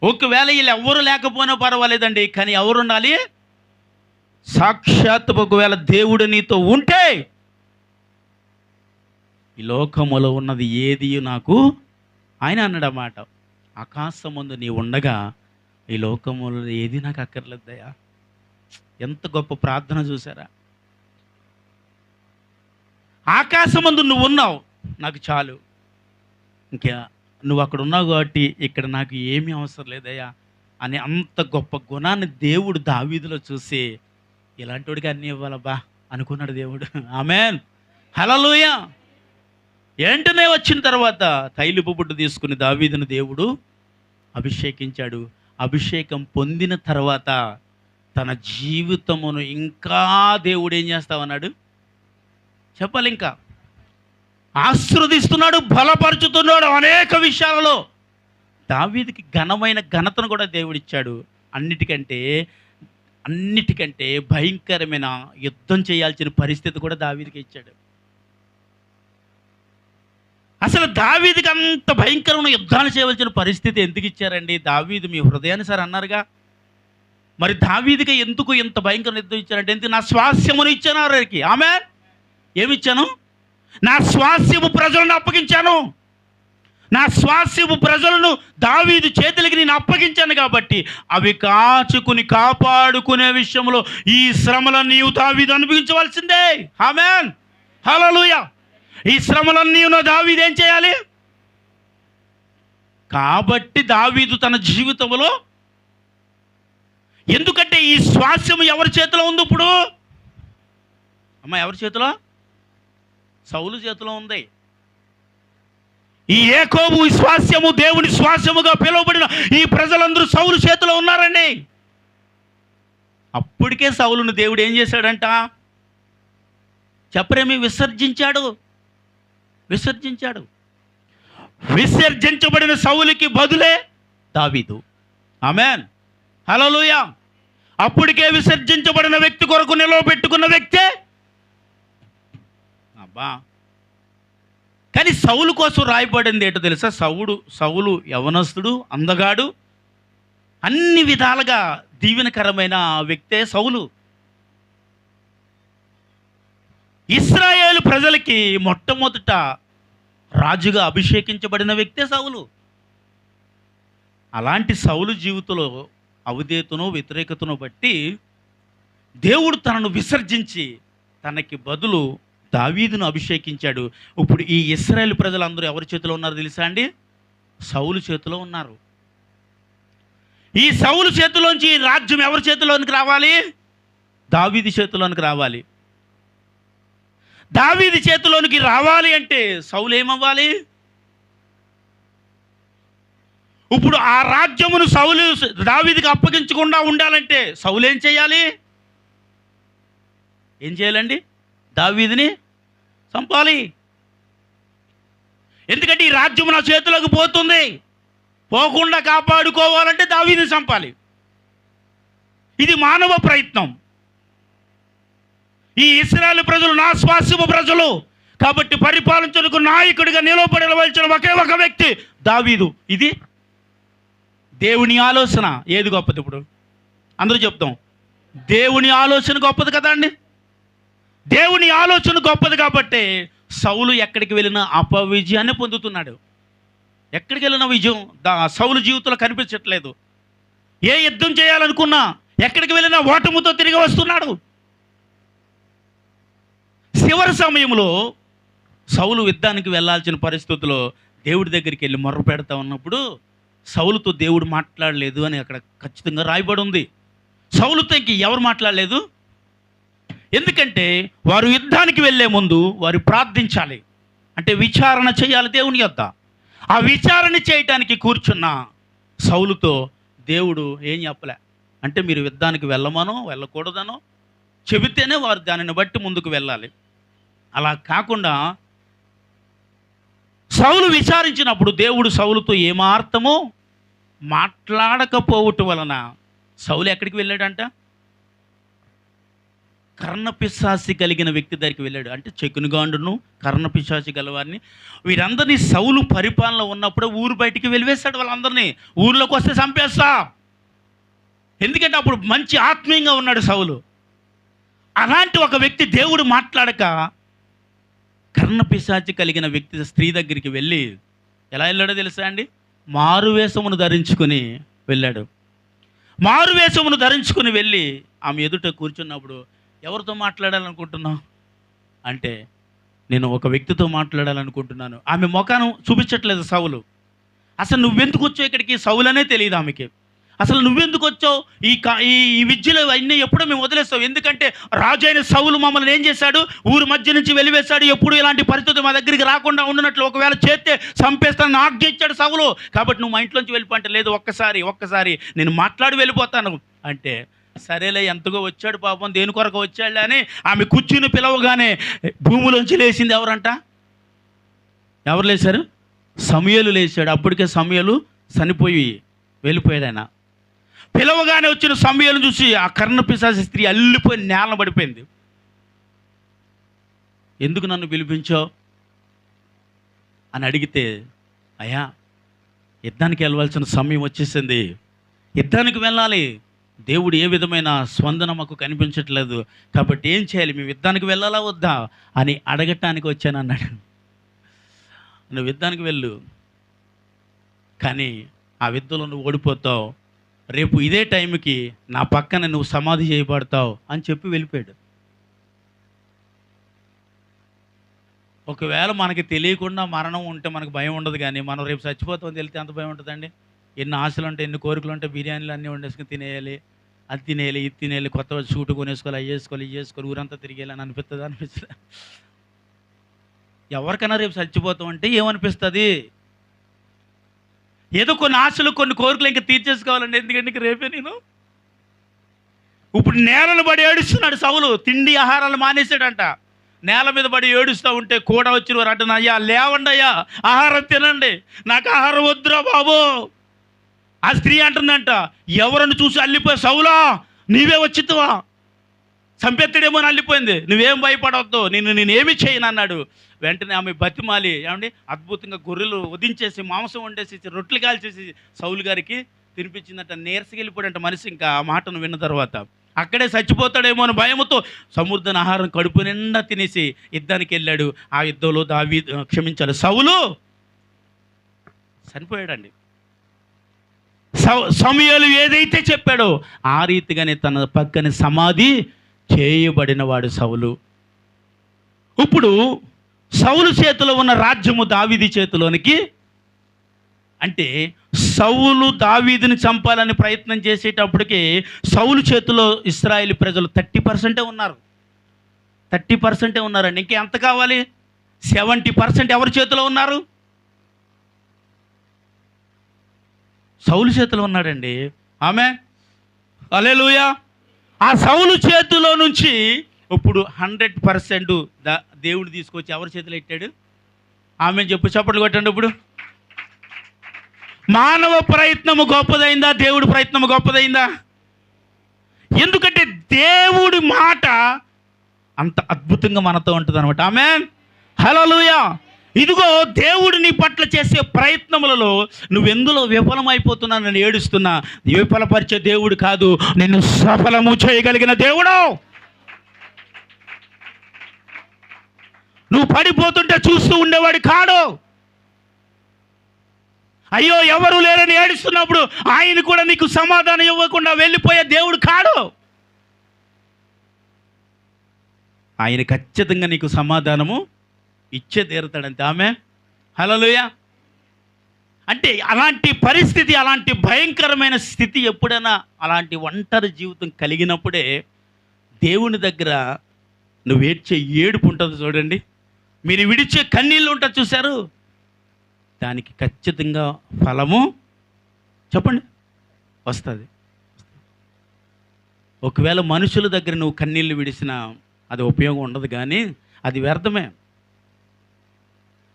ఒకవేళ వీళ్ళు ఎవరు లేకపోయినా పర్వాలేదండి, కానీ ఎవరు ఉండాలి? సాక్షాత్ ఒకవేళ దేవుడు నీతో ఉంటే ఈ లోకములో ఉన్నది ఏది నాకు, ఆయన అన్నాడన్నమాట, ఆకాశం ముందు నీ ఉండగా ఈ లోకములో ఏది నాకు అక్కర్లేదయ్యా. ఎంత గొప్ప ప్రార్థన చూసారా? ఆకాశం ముందు నువ్వు ఉన్నావు, నాకు చాలు. ఇంకా నువ్వు అక్కడ ఉన్నావు కాబట్టి ఇక్కడ నాకు ఏమీ అవసరం లేదయ్యా అని అంత గొప్ప గుణాన్ని దేవుడు దావీదులో చూసి, ఇలాంటి వాడికి అన్నీ ఇవ్వాలబ్బా అనుకున్నాడు దేవుడు. ఆమేన్, హల్లెలూయా. వెంటనే వచ్చిన తర్వాత తైలపు బుట్ట తీసుకుని దావీదును దేవుడు అభిషేకించాడు. అభిషేకం పొందిన తర్వాత తన జీవితమును ఇంకా దేవుడు ఏం చేస్తామన్నాడు చెప్పాలి, ఇంకా ఆశీర్వదిస్తున్నాడు, బలపరుచుతున్నాడు అనేక విషయాలలో. దావీదుకి ఘనమైన ఘనతను కూడా దేవుడిచ్చాడు. అన్నిటికంటే భయంకరమైన యుద్ధం చేయాల్సిన పరిస్థితి కూడా దావీదుకి ఇచ్చాడు. అసలు దావీదుకి అంత భయంకరమైన యుద్ధాలు చేయవలసిన పరిస్థితి ఎందుకు ఇచ్చారండి? దావీదు మీ హృదయానుసారి అన్నారుగా, మరి దావీదుకి ఎందుకు ఇంత భయంకరమైన యుద్ధం ఇచ్చారంటే, ఎందుకు? నా స్వాస్యమును ఇచ్చాను వారికి. ఆమేన్. ఏమిచ్చాను? నా స్వాస్యపు ప్రజలను అప్పగించాను. నా స్వాస్యపు ప్రజలను దావీదు చేతులకి నేను అప్పగించాను కాబట్టి అవి కాపాడుకునే విషయంలో ఈ శ్రమలను నీవు దావీదు అనుభవించవలసిందే. ఆమేన్, హల్లెలూయా. ఈ శ్రమలన్నీ దావీదు ఏం చేయాలి? కాబట్టి దావీదు తన జీవితంలో, ఎందుకంటే ఈ స్వాస్యం ఎవరి చేతిలో ఉంది ఇప్పుడు? అమ్మ, ఎవరి చేతిలో? సౌలు చేతిలో ఉంది. ఈ యాకోబు స్వాస్యము, దేవుని స్వాస్యముగా పిలువబడిన ఈ ప్రజలందరూ సౌలు చేతిలో ఉన్నారండి. అప్పటికే సౌలును దేవుడు ఏం చేశాడంట చెప్పరేమి? విసర్జించాడు. విసర్జించబడిన సౌలుకి బదులే దావీదు. ఆమేన్, హల్లెలూయా. అప్పటికే విసర్జించబడిన వ్యక్తి కొరకు నిలవబెట్టుకున్న వ్యక్తే. అబ్బా, కానీ సౌలు కోసం రాయబడింది ఏంటో తెలుసా? సౌలు యవనస్తుడు, అందగాడు, అన్ని విధాలుగా దీవెనకరమైన వ్యక్తే సౌలు. ఇశ్రాయేలు ప్రజలకి మొట్టమొదట రాజుగా అభిషేకించబడిన వ్యక్తే సౌలు. అలాంటి సౌలు జీవితంలో అవిధేయతను, వ్యతిరేకతను బట్టి దేవుడు తనను విసర్జించి తనకి బదులు దావీదును అభిషేకించాడు. ఇప్పుడు ఈ ఇశ్రాయేలు ప్రజలందరూ ఎవరి చేతిలో ఉన్నారు తెలుసా అండి? సౌలు చేతిలో ఉన్నారు. ఈ సౌలు చేతిలోంచి ఈ రాజ్యం ఎవరి చేతిలోనికి రావాలి? దావీదు చేతిలోనికి రావాలి. దావీదు చేతిలోనికి రావాలి అంటే సౌలు ఏమవ్వాలి? ఇప్పుడు ఆ రాజ్యమును దావీదుకి అప్పగించకుండా ఉండాలంటే సౌలు ఏం చేయాలి? ఏం చేయాలండి? దావీదుని చంపాలి. ఎందుకంటే ఈ రాజ్యం నా చేతిలోకి పోతుంది, పోకుండా కాపాడుకోవాలంటే దావీదుని చంపాలి. ఇది మానవ ప్రయత్నం. ఈ ఇశ్రాయేలు ప్రజలు నా స్వాస్యపు ప్రజలు కాబట్టి పరిపాలించడానికి నాయకుడిగా నిలబడవలసిన ఒకే ఒక వ్యక్తి దావీదు. ఇది దేవుని ఆలోచన. ఏది గొప్పది? ఇప్పుడు అందరూ చెప్తాం దేవుని ఆలోచన గొప్పది కదా అండి. దేవుని ఆలోచన గొప్పది కాబట్టి సౌలు ఎక్కడికి వెళ్ళినా అపవిజయాన్ని పొందుతున్నాడు. ఎక్కడికి వెళ్ళిన విజయం సౌలు జీవితంలో కనిపించట్లేదు. ఏ యుద్ధం చేయాలనుకున్నా ఎక్కడికి వెళ్ళినా ఓటముతో తిరిగి వస్తున్నాడు. చివరి సమయంలో సౌలు యుద్ధానికి వెళ్ళాల్సిన పరిస్థితుల్లో దేవుడి దగ్గరికి వెళ్ళి మొర్ర పెడతా ఉన్నప్పుడు సౌలుతో దేవుడు మాట్లాడలేదు అని అక్కడ ఖచ్చితంగా రాయబడి ఉంది. సౌలుతో ఇంక ఎవరు మాట్లాడలేదు? ఎందుకంటే వారు యుద్ధానికి వెళ్ళే ముందు వారు ప్రార్థించాలి, అంటే విచారణ చేయాలి దేవుని యొద్ద. ఆ విచారణ చేయటానికి కూర్చున్న సౌలుతో దేవుడు ఏం చెప్పలే. అంటే మీరు యుద్ధానికి వెళ్ళమనో వెళ్ళకూడదనో చెబితేనే వారు దానిని బట్టి ముందుకు వెళ్ళాలి. అలా కాకుండా సౌలు విచారించినప్పుడు దేవుడు సౌలుతో ఏమార్థమో మాట్లాడకపోవటం వలన సౌలు ఎక్కడికి వెళ్ళాడంట? కర్ణపిశాచి కలిగిన వ్యక్తి దగ్గరికి వెళ్ళాడు. అంటే చెకునుగాండును కర్ణపిశాచి గలవారిని వీరందరినీ సౌలు పరిపాలన ఉన్నప్పుడు ఊరు బయటికి వెలివేశాడు. వాళ్ళందరినీ ఊర్లోకి వస్తే చంపేస్తా. ఎందుకంటే అప్పుడు మంచి ఆత్మీయంగా ఉన్నాడు సౌలు. అలాంటి ఒక వ్యక్తి దేవుడు మాట్లాడక కర్ణపిశాచి కలిగిన వ్యక్తి స్త్రీ దగ్గరికి వెళ్ళి ఎలా వెళ్ళాడో తెలుసా అండి? మారువేషమును ధరించుకొని వెళ్ళాడు. మారువేషమును ధరించుకొని వెళ్ళి ఆమె ఎదుట కూర్చున్నప్పుడు ఎవరితో మాట్లాడాలనుకుంటున్నావు అంటే, నేను ఒక వ్యక్తితో మాట్లాడాలనుకుంటున్నాను. ఆమె ముఖాను చూపించట్లేదు సౌలు. అసలు నువ్వెందుకు వచ్చావు ఇక్కడికి? సౌలనే తెలియదు ఆమెకి. అసలు నువ్వెందుకు వచ్చావు? ఈ విద్యలు అన్నీ ఎప్పుడో మేము వదిలేస్తావు. ఎందుకంటే రాజు అయిన సౌలు మమ్మల్ని ఏం చేశాడు? ఊరు మధ్య నుంచి వెలివేశాడు. ఎప్పుడు ఇలాంటి పరిస్థితి మా దగ్గరికి రాకుండా ఉన్నట్లు ఒకవేళ చేస్తే చంపేస్తానని ఆజ్ఞ ఇచ్చాడు సౌలు. కాబట్టి నువ్వు మా ఇంట్లోంచి వెళ్ళిపోంటే, లేదు ఒక్కసారి నేను మాట్లాడి వెళ్ళిపోతాను అంటే, సరేలే ఎంతగో వచ్చాడు పాపం, దేని కొరకు వచ్చాడు అని ఆమె కూర్చుని పిలవగానే భూమిలోంచి లేచింది ఎవరంట? ఎవరు లేచారు? సమూయేలు లేచాడు. అప్పటికే సమూయేలు చనిపోయి వెళ్ళిపోయాడు. ఆయన పిలవగానే వచ్చిన సమూయేలు చూసి ఆ కర్ణపిశాచి స్త్రీ అల్లిపోయి నేల పడిపోయింది. ఎందుకు నన్ను పిలిపించావు అని అడిగితే, అయ్యా యుద్ధానికి వెళ్ళవలసిన సమయం వచ్చేసింది, యుద్ధానికి వెళ్ళాలి, దేవుడు ఏ విధమైన స్పందన మాకు కనిపించట్లేదు, కాబట్టి ఏం చేయాలి, మేము యుద్ధానికి వెళ్ళాలా వద్దా అని అడగటానికి వచ్చాను అన్నాడు. నువ్వు యుద్ధానికి వెళ్ళు, కానీ ఆ యుద్ధంలో నువ్వు ఓడిపోతావు, రేపు ఇదే టైంకి నా పక్కన నువ్వు సమాధి చేయబడతావు అని చెప్పి వెళ్ళిపోయాడు. ఒకవేళ మనకి తెలియకుండా మరణం ఉంటే మనకు భయం ఉండదు, కానీ మనం రేపు చచ్చిపోతామని తెలితే అంత భయం ఉంటుందండి. ఎన్ని ఆశలు ఉంటాయి, ఎన్ని కోరికలు ఉంటాయి, బిర్యానీలు అన్నీ వండేసుకుని తినేయాలి, అది తినేయాలి, ఇది తినేయాలి, కొత్త సూటు కొనేసుకోవాలి, అవి చేసుకోవాలి, ఇవి చేసుకోవాలి, ఊరంతా తిరిగేయాలి అని అనిపిస్తుంది. ఎవరికైనా రేపు చచ్చిపోతాం అంటే ఏమనిపిస్తుంది? ఏదో కొన్ని ఆశలు కొన్ని కోరికలు ఇంకా తీర్చేసుకోవాలండి. ఎందుకంటే రేపే నేను ఇప్పుడు నేలను పడి ఏడుస్తున్నాడు సౌలు. తిండి ఆహారాలు మానేసాడంట. నేల మీద పడి ఏడుస్తూ ఉంటే కూడా వచ్చిన వారు అంటున్నా, అయ్యా లేవండి, అయ్యా ఆహారం తినండి, నాకు ఆహారం వద్దురా బాబు. ఆ స్త్రీ అంటుందంట, ఎవరನ್ನು చూసి అల్లిపోయి, సౌలా నీవే వచ్చిత్తువా, చంపెత్తడేమో అని అల్లిపోయింది, నువ్వేం భయపడవద్దు, నేనేమి చేయను అన్నాడు. వెంటనే ఆమె బతిమాలి ఏమండి అద్భుతంగా గొర్రెలు వధించేసి మాంసం వండేసి రొట్టెలు కాల్చేసి సౌలు గారికి తినిపించిందంట. నీరసకెళ్ళిపోయాడంట మనిషి. ఇంకా ఆ మాటను విన్న తర్వాత అక్కడే చచ్చిపోతాడేమో అని భయముతో సముద్ర ఆహారం కడుపు నిండా తినేసి యుద్ధానికి వెళ్ళాడు. ఆ యుద్ధంలో క్షమించాలి సౌలు చనిపోయాడండి. సమూయేలు ఏదైతే చెప్పాడో ఆ రీతిగానే తన పక్కన సమాధి చేయబడిన వాడు సౌలు. ఇప్పుడు సౌలు చేతిలో ఉన్న రాజ్యము దావీదు చేతిలోనికి, అంటే సౌలు దావీదుని చంపాలని ప్రయత్నం చేసేటప్పటికి సౌలు చేతిలో ఇశ్రాయేలు ప్రజలు 30% ఉన్నారు. 30% ఉన్నారండి. ఇంకా ఎంత కావాలి? 70% ఎవరి చేతిలో ఉన్నారు? సౌలు చేతిలో ఉన్నాడండి. ఆమెన్, హల్లెలూయా. ఆ సౌలు చేతిలో నుంచి ఇప్పుడు 100% దేవుడు తీసుకొచ్చి ఎవరి చేతిలో పెట్టాడు? ఆమె చెప్పు, చప్పట్లు కొట్టండి. ఇప్పుడు మానవ ప్రయత్నము గొప్పదైందా? దేవుడి ప్రయత్నము గొప్పదైందా? ఎందుకంటే దేవుడి మాట అంత అద్భుతంగా మనతో ఉంటుంది అనమాట. ఆమేన్, హల్లెలూయా. ఇదిగో దేవుడు నీ పట్ల చేసే ప్రయత్నములలో నువ్వెందులో విఫలమైపోతున్నానని ఏడుస్తున్నా, విఫలపరిచే దేవుడు కాదు, నిన్ను సఫలము చేయగలిగిన దేవుడు. నువ్వు పడిపోతుంటే చూస్తూ ఉండేవాడు కాడు. అయ్యో ఎవరు లేరని ఏడుస్తున్నప్పుడు ఆయన కూడా నీకు సమాధానం ఇవ్వకుండా వెళ్ళిపోయే దేవుడు కాడు. ఆయన ఖచ్చితంగా నీకు సమాధానము ఇచ్చే తీరుతాడంతే. ఆమె హల్లెలూయా. అంటే అలాంటి పరిస్థితి, అలాంటి భయంకరమైన స్థితి ఎప్పుడైనా, అలాంటి ఒంటరి జీవితం కలిగినప్పుడే దేవుని దగ్గర నువ్వు ఏడ్చే ఏడుపు ఉంటుంది చూడండి, మీరు విడిచే కన్నీళ్ళు ఉంటుంది చూశారు, దానికి ఖచ్చితంగా ఫలము చెప్పండి వస్తుంది. ఒకవేళ మనుషుల దగ్గర నువ్వు కన్నీళ్ళు విడిచినా అది ఉపయోగం ఉండదు, కానీ అది వ్యర్థమే.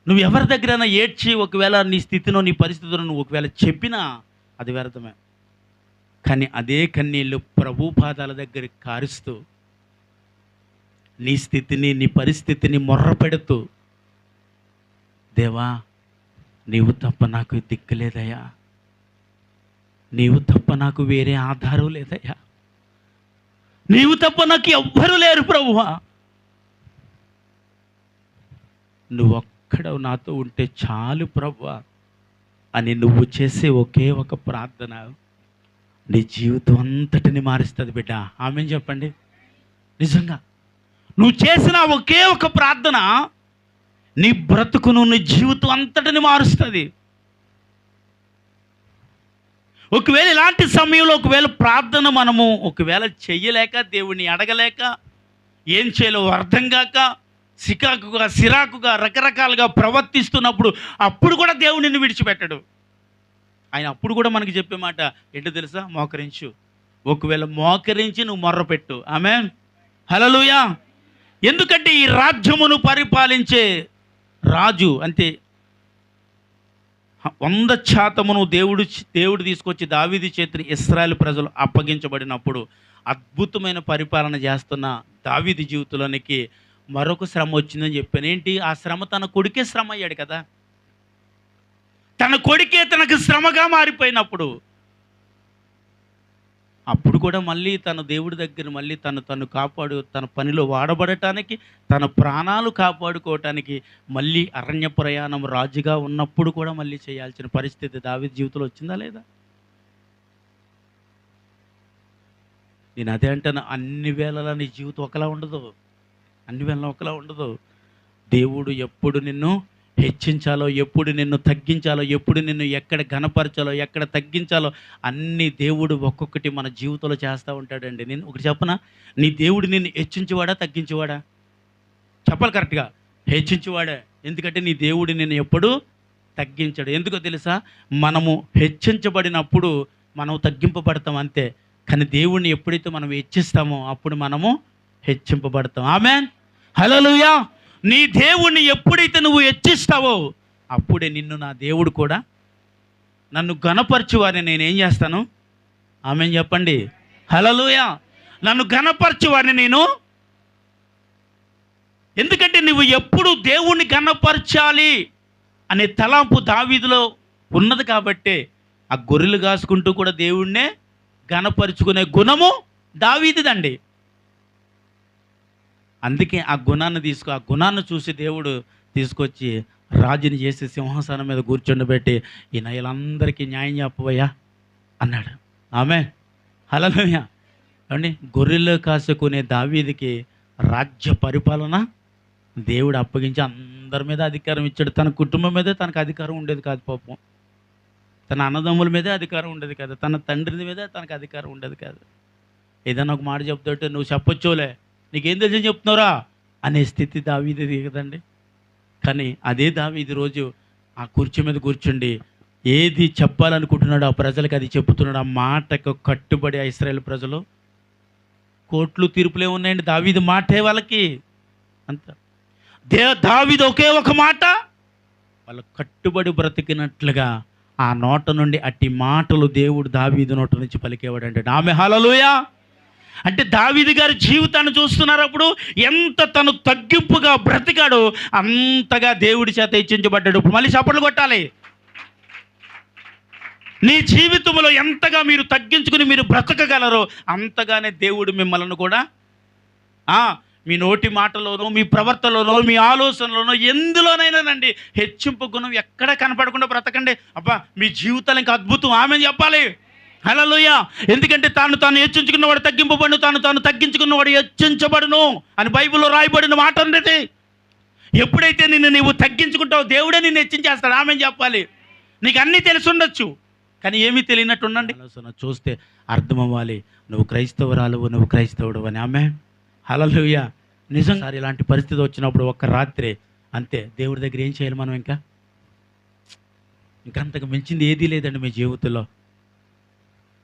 నువ్వు ఎవరి దగ్గరైనా ఏడ్చి ఒకవేళ నీ స్థితిలో, నీ పరిస్థితిలో నువ్వు ఒకవేళ చెప్పినా అది వ్యర్థమే. కానీ అదే కన్నీళ్ళు ప్రభు పాదాల దగ్గర కారుస్తూ నీ స్థితిని, నీ పరిస్థితిని మొర్ర పెడుతూ, దేవా నీవు తప్ప నాకు దిక్కు లేదయ్యా, నీవు తప్ప నాకు వేరే ఆధారం లేదయ్యా, నీవు తప్ప నాకు ఎవ్వరూ లేరు ప్రభువా, నువ్వు ఒక్కడవు నాతో ఉంటే చాలు ప్రభువా అని నువ్వు చేసే ఒకే ఒక ప్రార్థన నీ జీవితం అంతటిని మారుస్తుంది బిడ్డ. ఆమేన్ చెప్పండి. నిజంగా నువ్వు చేసిన ఒకే ఒక ప్రార్థన నీ బ్రతుకును, నీ జీవితం అంతటిని మారుస్తుంది. ఒకవేళ ఇలాంటి సమయంలో ఒకవేళ ప్రార్థన మనము ఒకవేళ చెయ్యలేక, దేవుణ్ణి అడగలేక, ఏం చేయాలో అర్థం కాక, సిరాకుగా రకరకాలుగా ప్రవర్తిస్తున్నప్పుడు అప్పుడు కూడా దేవుడిని విడిచిపెట్టడు. ఆయన అప్పుడు కూడా మనకి చెప్పే మాట ఏంటో తెలుసా? మోకరించు. ఒకవేళ మోకరించి నువ్వు మొర్రపెట్టు. ఆమేన్ హల్లెలూయా. ఎందుకంటే ఈ రాజ్యమును పరిపాలించే రాజు అంతే 100% దేవుడు తీసుకొచ్చి దావీదు చేతిని ఇశ్రాయేలు ప్రజలు అప్పగించబడినప్పుడు అద్భుతమైన పరిపాలన చేస్తున్న దావీదు జీవితంలోనికి మరొక శ్రమ వచ్చిందని చెప్పాను. ఏంటి ఆ శ్రమ? తన కొడుకే శ్రమ అయ్యాడు కదా. తన కొడుకే తనకు శ్రమగా మారిపోయినప్పుడు అప్పుడు కూడా మళ్ళీ తన దేవుడి దగ్గర మళ్ళీ తను తన పనిలో వాడబడటానికి, తన ప్రాణాలు కాపాడుకోవటానికి మళ్ళీ అరణ్య ప్రయాణం రాజుగా ఉన్నప్పుడు కూడా మళ్ళీ చేయాల్సిన పరిస్థితి దావీదు జీవితంలో వచ్చిందా లేదా? నేను అదే అంటాను, అన్ని వేళలా నీ జీవితం ఒకలా ఉండదు, అన్ని వేళలా ఒకలా ఉండదు. దేవుడు ఎప్పుడు నిన్ను హెచ్చించాలో, ఎప్పుడు నిన్ను తగ్గించాలో, ఎప్పుడు నిన్ను ఎక్కడ ఘనపరచాలో, ఎక్కడ తగ్గించాలో అన్ని దేవుడు ఒక్కొక్కటి మన జీవితంలో చేస్తూ ఉంటాడండి. నేను ఒకటి చెప్పనా, నీ దేవుడు నిన్ను హెచ్చించేవాడా తగ్గించేవాడా? చెప్పాలి కరెక్ట్గా. హెచ్చించేవాడే. ఎందుకంటే నీ దేవుడు నిన్ను ఎప్పుడు తగ్గించాడు. ఎందుకో తెలుసా? మనము హెచ్చించబడినప్పుడు మనం తగ్గింపబడతాం అంతే, కానీ దేవుడిని ఎప్పుడైతే మనం హెచ్చిస్తామో అప్పుడు మనము హెచ్చింపబడతాం. ఆమేన్ హల్లెలూయా. నీ దేవుణ్ణి ఎప్పుడైతే నువ్వు హెచ్చిస్తావో అప్పుడే నిన్ను నా దేవుడు కూడా, నన్ను ఘనపరచు వారిని నేనేం చేస్తాను? ఆమేన్ చెప్పండి హల్లెలూయా. నన్ను ఘనపరచు వారిని నేను, ఎందుకంటే నువ్వు ఎప్పుడు దేవుణ్ణి ఘనపరచాలి అనే తలాంపు దావీదులో ఉన్నది కాబట్టి ఆ గొర్రెలు కాసుకుంటూ కూడా దేవుణ్ణే ఘనపరుచుకునే గుణము దావీదుదండి. అందుకే ఆ గుణాన్ని చూసి దేవుడు తీసుకొచ్చి రాజుని చేసి సింహాసనం మీద కూర్చొండబెట్టి, ఈ వీళ్ళందరికీ న్యాయం చెప్పవయ్యా అన్నాడు. ఆమేన్ హల్లెలూయా. అండి గొర్రెలు కాసుకునే దావీదుకి రాజ్య పరిపాలన దేవుడు అప్పగించి అందరి మీద అధికారం ఇచ్చాడు. తన కుటుంబం మీదే తనకు అధికారం ఉండేది కాదు పాపం, తన అన్నదమ్ముల మీదే అధికారం ఉండేది కాదు, తన తండ్రి మీదే తనకు అధికారం ఉండేది కాదు. ఏదైనా ఒక మాట చెప్తుంటే నువ్వు చెప్పొచ్చులే, నీకేం తెలిసి చెప్తున్నారా అనే స్థితి దావీదుది కదండి. కానీ అదే దావీదు రోజు ఆ కుర్చీ మీద కూర్చుండి ఏది చెప్పాలనుకుంటున్నాడో ఆ ప్రజలకు అది చెప్తున్నాడు. ఆ మాటకు కట్టుబడి ఆ ఇశ్రాయేలు ప్రజలు, కోర్టులు తీర్పులే ఉన్నాయండి, దావీదు మాటే వాళ్ళకి అంత. దావీదు ఒకే ఒక మాట వాళ్ళు కట్టుబడి బ్రతికినట్లుగా ఆ నోట నుండి అట్టి మాటలు దేవుడు దావీదు నోట నుంచి పలికేవాడు అంటే. ఆమేన్ హల్లెలూయా. అంటే దావీదు గారి జీవితాన్ని చూస్తున్నారు, అప్పుడు ఎంత తను తగ్గింపుగా బ్రతికాడు అంతగా దేవుడి చేత హెచ్చించబడ్డాడు. ఇప్పుడు మళ్ళీ చప్పట్లు కొట్టాలి. నీ జీవితంలో ఎంతగా మీరు తగ్గించుకుని మీరు బ్రతకగలరో అంతగానే దేవుడు మిమ్మల్ని కూడా మీ నోటి మాటలోనో, మీ ప్రవర్తనలోనో, మీ ఆలోచనలోనో, ఎందులోనైనానండి హెచ్చింపు గుణం ఎక్కడ కనపడకుండా బ్రతకండి. అబ్బా మీ జీవితాలు ఇంకా అద్భుతం. ఆమేన్ చెప్పాలి. హల్లెలూయా. ఎందుకంటే తాను హెచ్చించుకున్నవాడు తగ్గింపబడును, తాను తగ్గించుకున్నవాడు హెచ్చించబడును అని బైబిల్లో రాయబడిన మాట అనేది. ఎప్పుడైతే నీవు తగ్గించుకుంటావో దేవుడే నిన్ను హెచ్చించేస్తాడు. ఆమె చెప్పాలి. నీకు అన్నీ తెలిసి ఉండొచ్చు, కానీ ఏమీ తెలియనట్టు ఉండండి. ఆలోచన చూస్తే అర్థం అవ్వాలి, నువ్వు క్రైస్తవురాలువు, నువ్వు క్రైస్తవుడు అని. ఆమె హల్లెలూయా. నిజంగా ఇలాంటి పరిస్థితి వచ్చినప్పుడు ఒక్క రాత్రే అంతే, దేవుడి దగ్గర ఏం చేయాలి మనం? ఇంకంతకు మించింది ఏదీ లేదండి మీ జీవితంలో.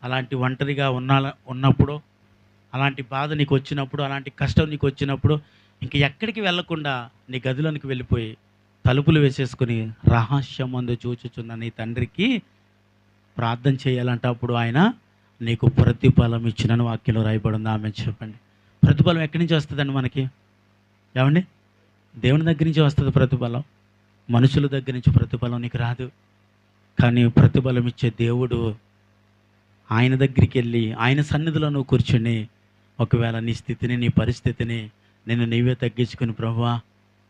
అలాంటి ఒంటరిగా ఉన్నప్పుడు, అలాంటి బాధ నీకు వచ్చినప్పుడు, అలాంటి కష్టం నీకు వచ్చినప్పుడు ఇంక ఎక్కడికి వెళ్ళకుండా నీ గదిలోనికి వెళ్ళిపోయి తలుపులు వేసేసుకుని రహస్యమందు చూచుచున్న నీ తండ్రికి ప్రార్థన చేయాలంటే అప్పుడు ఆయన నీకు ప్రతిఫలం ఇచ్చినని వాక్యంలో రాయబడింది. ఆమె చెప్పండి. ప్రతిఫలం ఎక్కడి నుంచి వస్తుందండి మనకి? ఏమండి? దేవుని దగ్గర నుంచి వస్తుంది ప్రతిఫలం. మనుషుల దగ్గర నుంచి ప్రతిఫలం నీకు రాదు. కానీ ప్రతిఫలం ఇచ్చే దేవుడు, ఆయన దగ్గరికి వెళ్ళి ఆయన సన్నిధిలో నువ్వు కూర్చుని ఒకవేళ నీ స్థితిని, నీ పరిస్థితిని నేను నీవే తగ్గించుకుని, ప్రభువా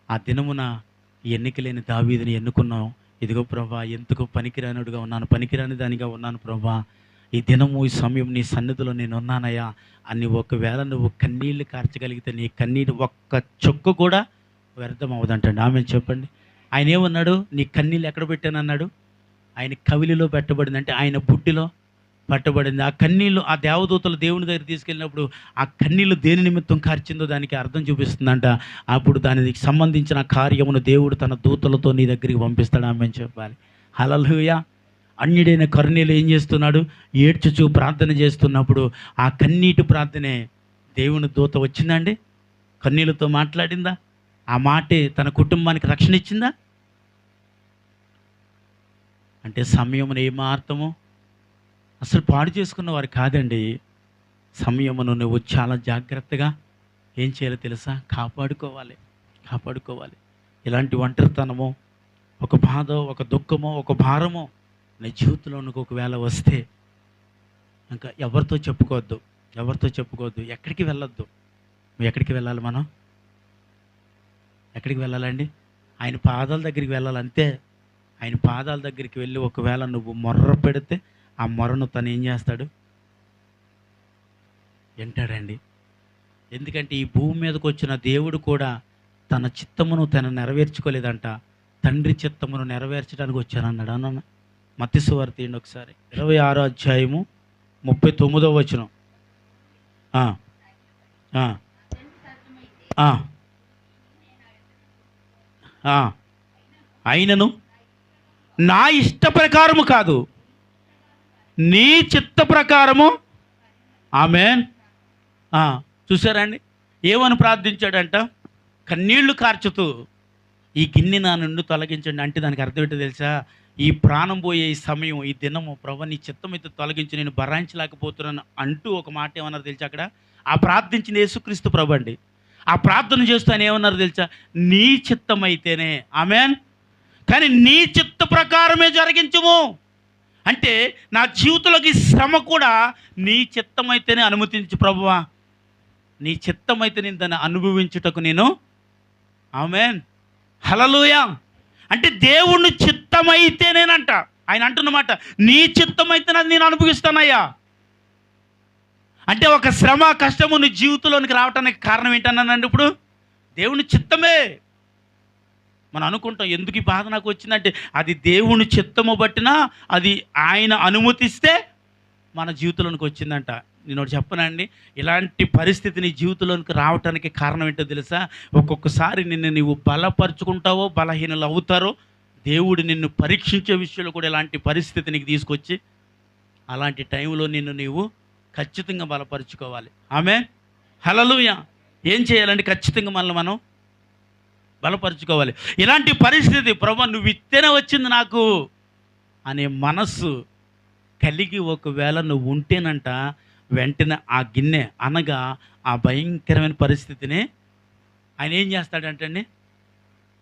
ఆ దినమున ఎన్నికలేని దావీదుని ఎన్నుకున్నావు, ఇదిగో ప్రభువా ఎందుకు పనికిరానుడిగా ఉన్నాను, పనికిరాని దానిగా ఉన్నాను ప్రభువా, ఈ దినము ఈ సమయం నీ సన్నిధిలో నేను ఉన్నానయ్యా అని ఒకవేళ నువ్వు కన్నీళ్ళు కార్చగలిగితే నీ కన్నీళ్ళు ఒక్క చుక్క కూడా వ్యర్థం అవ్వదంటండి. ఆమె చెప్పండి. ఆయన ఏమన్నాడు? నీ కన్నీళ్ళు ఎక్కడ పెట్టానన్నాడు? ఆయన కవిలిలో పెట్టబడింది, అంటే ఆయన బుడ్డిలో పట్టబడింది. ఆ కన్నీళ్ళు ఆ దేవదూతలు దేవుని దగ్గర తీసుకెళ్ళినప్పుడు ఆ కన్నీళ్ళు దేని నిమిత్తం కార్చిందో దానికి అర్థం చూపిస్తుందంట. అప్పుడు దానికి సంబంధించిన కార్యమును దేవుడు తన దూతలతో నీ దగ్గరికి పంపిస్తాడు. ఆమె చెప్పాలి. హల్లెలూయా. అన్యుడైన కర్నేలు ఏం చేస్తున్నాడు? ఏడ్చుచూ ప్రార్థన చేస్తున్నప్పుడు ఆ కన్నీటి ప్రార్థనే దేవుని దూత వచ్చిందండి, కన్నీళ్ళతో మాట్లాడిందా? ఆ మాటే తన కుటుంబానికి రక్షణ ఇచ్చిందా? అంటే సమయమును ఏమార్థము అసలు పాడు చేసుకున్న వారు కాదండి. సమయమును నువ్వు చాలా జాగ్రత్తగా ఏం చేయాలో తెలుసా? కాపాడుకోవాలి. ఇలాంటి ఒంటరితనమో, ఒక బాధో, ఒక దుఃఖమో, ఒక భారమో నీ జీవితంలోనికి ఒకవేళ వస్తే ఇంకా ఎవరితో చెప్పుకోవద్దు. ఎక్కడికి వెళ్ళొద్దు. నువ్వు ఎక్కడికి వెళ్ళాలి? మనం ఎక్కడికి వెళ్ళాలండి? ఆయన పాదాల దగ్గరికి వెళ్ళాలంతే. ఆయన పాదాల దగ్గరికి వెళ్ళి ఒకవేళ నువ్వు మొర్ర పెడితే ఆ మొరను తను ఏం చేస్తాడు? వింటాడండి. ఎందుకంటే ఈ భూమి మీదకి వచ్చిన దేవుడు కూడా తన చిత్తమును తను నెరవేర్చుకోలేదంట, తండ్రి చిత్తమును నెరవేర్చడానికి వచ్చానన్నాడు. అన్న మత్తయి సువార్త తీయండి ఒకసారి, 26వ అధ్యాయము 39వ వచనం. అయినను నా ఇష్ట ప్రకారము కాదు, నీ చిత్త ప్రకారము. ఆమేన్. చూసారండి ఏమని ప్రార్థించాడంట? కన్నీళ్లు కార్చుతూ ఈ గిన్నె నా నుండి తొలగించండి అంటే దానికి అర్థం ఏంటో తెలుసా? ఈ ప్రాణం పోయే ఈ సమయం, ఈ దినము ప్రభు నీ చిత్తం అయితే తొలగించి నేను భరాయించలేకపోతున్నాను అంటూ ఒక మాట ఏమన్నారు తెలుసా? అక్కడ ఆ ప్రార్థించిన యేసుక్రీస్తు ప్రభు అండి. ఆ ప్రార్థన చేస్తూ ఆయన ఏమన్నారు తెలుసా? నీ చిత్తం అయితేనే. ఆమేన్. కానీ నీ చిత్త ప్రకారమే జరిగించుము అంటే నా జీవితంలోకి శ్రమ కూడా నీ చిత్తమైతేనే అనుమతించు ప్రభువా, నీ చిత్తమైతే నేను దాన్ని అనుభవించుటకు నేను. ఆమేన్. హల్లెలూయా. అంటే దేవుని చిత్తమైతేనేనంట ఆయన అంటున్నమాట, నీ చిత్తమైతే నేను అనుభవిస్తానయ్యా. అంటే ఒక శ్రమ కష్టము నీ జీవితంలోనికి రావడానికి కారణం ఏంటన్నానండి? ఇప్పుడు దేవుని చిత్తమే. మనం అనుకుంటాం ఎందుకు ఈ బాధ నాకు వచ్చిందంటే అది దేవుని చిత్తము బట్టినా, అది ఆయన అనుమతిస్తే మన జీవితంలోనికి వచ్చిందంట. నేను ఒకటి చెప్పనండి, ఇలాంటి పరిస్థితి నీ జీవితంలోనికి రావడానికి కారణం ఏంటో తెలుసా? ఒక్కొక్కసారి నీవు బలపరుచుకుంటావో బలహీనలు అవుతారో దేవుడు నిన్ను పరీక్షించే విషయంలో కూడా ఇలాంటి పరిస్థితి నీకు తీసుకొచ్చి అలాంటి టైంలో నీవు ఖచ్చితంగా బలపరుచుకోవాలి. ఆమేన్. హల్లెలూయా. ఏం చేయాలండి? ఖచ్చితంగా మనం బలపరుచుకోవాలి. ఇలాంటి పరిస్థితి ప్రభువా నువ్వు ఇస్తేనే వచ్చింది నాకు అనే మనస్సు కలిగి ఒకవేళ నువ్వు ఉంటేనంట వెంటనే ఆ గిన్నె అనగా ఆ భయంకరమైన పరిస్థితిని ఆయన ఏం చేస్తాడంటండి?